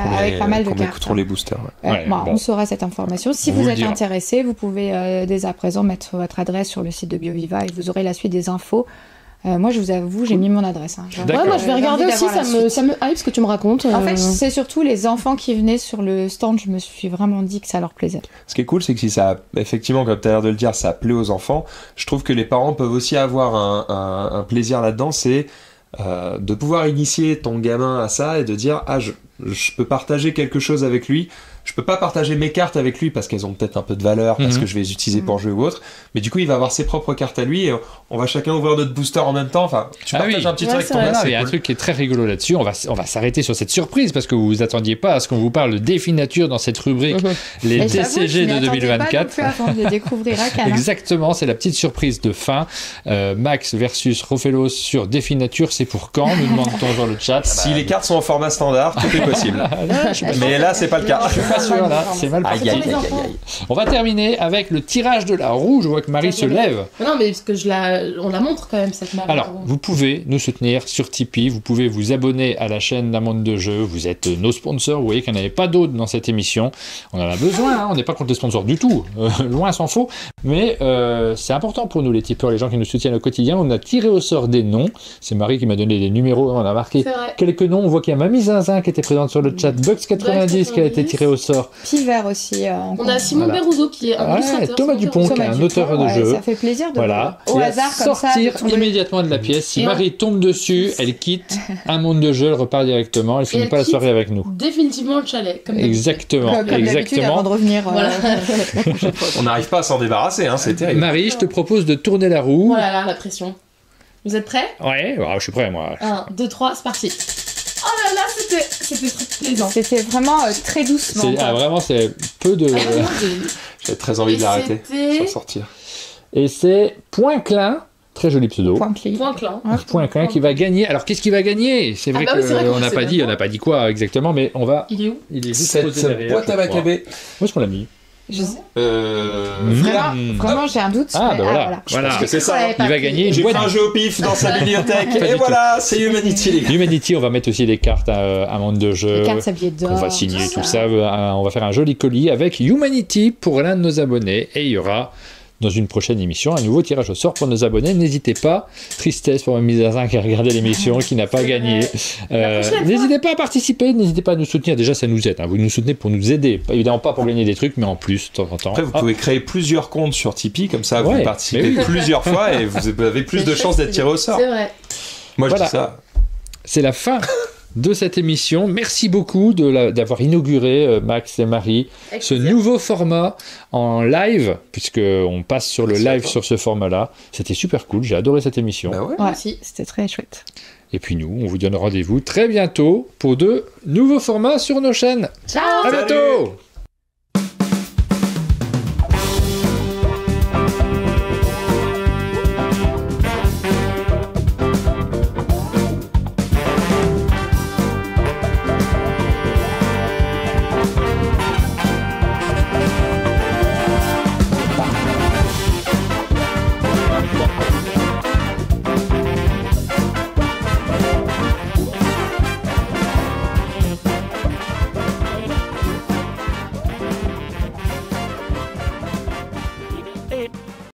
S3: combien coûteront les boosters.
S4: On saura cette information. Si vous êtes intéressé, vous pouvez dès à présent mettre votre adresse sur le site de BioViva et vous aurez la suite des infos. Moi, je vous avoue, j'ai mis mon adresse. Hein.
S2: Moi, je vais regarder aussi, ça me hype ce que tu me racontes.
S4: En fait, c'est surtout les enfants qui venaient sur le stand, je me suis vraiment dit que ça leur plaisait.
S3: Ce qui est cool, c'est que si ça, effectivement, comme tu as l'air de le dire, ça plaît aux enfants, je trouve que les parents peuvent aussi avoir un plaisir là-dedans, c'est de pouvoir initier ton gamin à ça et de dire je peux partager quelque chose avec lui. Je peux pas partager mes cartes avec lui parce qu'elles ont peut-être un peu de valeur, parce que je vais les utiliser pour jouer ou autre, mais du coup il va avoir ses propres cartes à lui et on va chacun ouvrir notre booster en même temps. Enfin, tu partages un petit truc avec ton gars.
S1: Il y a un truc qui est très rigolo là-dessus. On va s'arrêter sur cette surprise parce que vous vous attendiez pas à ce qu'on vous parle de définature dans cette rubrique, les DCG de 2024.
S4: Pas avant de le découvrir à Cannes.
S1: Exactement, c'est la petite surprise de fin. Max versus Rofelos sur définature, c'est pour quand? Nous demande-t-on dans le chat.
S3: Si les cartes sont en format standard, tout est possible. Mais là, c'est pas le cas.
S1: Sûr, là, c'est mal parti. On va terminer avec le tirage de la roue. Je vois que Marie se lève.
S2: Non, mais parce que on la montre quand même, cette Marie.
S1: Alors, vous pouvez nous soutenir sur Tipeee. Vous pouvez vous abonner à la chaîne d'un monde de jeu. Vous êtes nos sponsors. Vous voyez qu'il n'y en avait pas d'autres dans cette émission. On en a besoin. Hein. On n'est pas contre les sponsors du tout. Loin s'en faut. Mais c'est important pour nous, les tipeurs, les gens qui nous soutiennent au quotidien. On a tiré au sort des noms. C'est Marie qui m'a donné les numéros. On a marqué quelques noms. On voit qu'il y a Mamie Zinzin qui était présente sur le chat. Bugs90 qui a été tiré au sort.
S4: Piver aussi.
S2: On a Simon Berrouzeau qui est un illustrateur.
S1: Thomas Dupont qui est un auteur de jeu.
S4: Ça fait plaisir de
S1: au hasard comme ça. Sortir immédiatement de la pièce. Si Marie tombe dessus, elle quitte un monde de jeu, elle repart directement. Elle finit pas la soirée avec nous.
S2: Définitivement le chalet.
S1: Exactement.
S4: Avant de revenir.
S3: On n'arrive pas à s'en débarrasser, hein, c'est terrible.
S1: Marie, je te propose de tourner la roue.
S2: Oh là là, la pression. Vous êtes prêts?
S1: Ouais, je suis prêt moi.
S2: 1, 2, 3, c'est parti. Oh là là, c'était très plaisant.
S4: C'était vraiment très doucement.
S1: Vraiment, c'est peu de...
S3: J'ai très envie de l'arrêter, sans sortir.
S1: Et c'est Point Clin, très joli pseudo.
S4: Point
S1: Clin qui va gagner. Alors, qu'est-ce qu'il va gagner? C'est vrai qu'on n'a pas dit quoi exactement, mais on va...
S2: Il est où?
S1: Il est juste
S3: cette
S1: posé derrière.
S3: Boîte à macabé.
S1: Où est-ce qu'on l'a mis?
S4: Vraiment, j'ai un doute.
S1: Voilà.
S3: Je pense que c'est ça.
S1: Il va gagner une
S3: J'ai
S1: boîte.
S3: fait un jeu au pif dans sa bibliothèque. Et voilà, c'est Humanity.
S1: Humanity, on va mettre aussi des cartes à monde de jeu.
S4: Des cartes sabliers d'or.
S1: On va signer tout ça. On va faire un joli colis avec Humanity pour l'un de nos abonnés. Et il y aura, dans une prochaine émission, un nouveau tirage au sort pour nos abonnés. N'hésitez pas. Tristesse pour Mamie Zinzin qui a regardé l'émission, qui n'a pas gagné. N'hésitez pas à participer, n'hésitez pas à nous soutenir. Déjà, ça nous aide. Hein. Vous nous soutenez pour nous aider. Évidemment pas pour gagner des trucs, mais en plus, de temps en temps.
S3: Après, vous pouvez créer plusieurs comptes sur Tipeee, comme ça, vous participez plusieurs fois et vous avez plus de chances d'être tiré au sort.
S2: C'est vrai.
S3: Moi, je dis ça.
S1: C'est la fin de cette émission. Merci beaucoup d'avoir inauguré, Max et Marie, ce nouveau format en live, puisqu'on passe sur le live sur ce format-là. C'était super cool, j'ai adoré cette émission.
S3: Bah ouais.
S4: Merci, c'était très chouette.
S1: Et puis nous, on vous donne rendez-vous très bientôt pour de nouveaux formats sur nos chaînes.
S2: Ciao.
S1: À bientôt.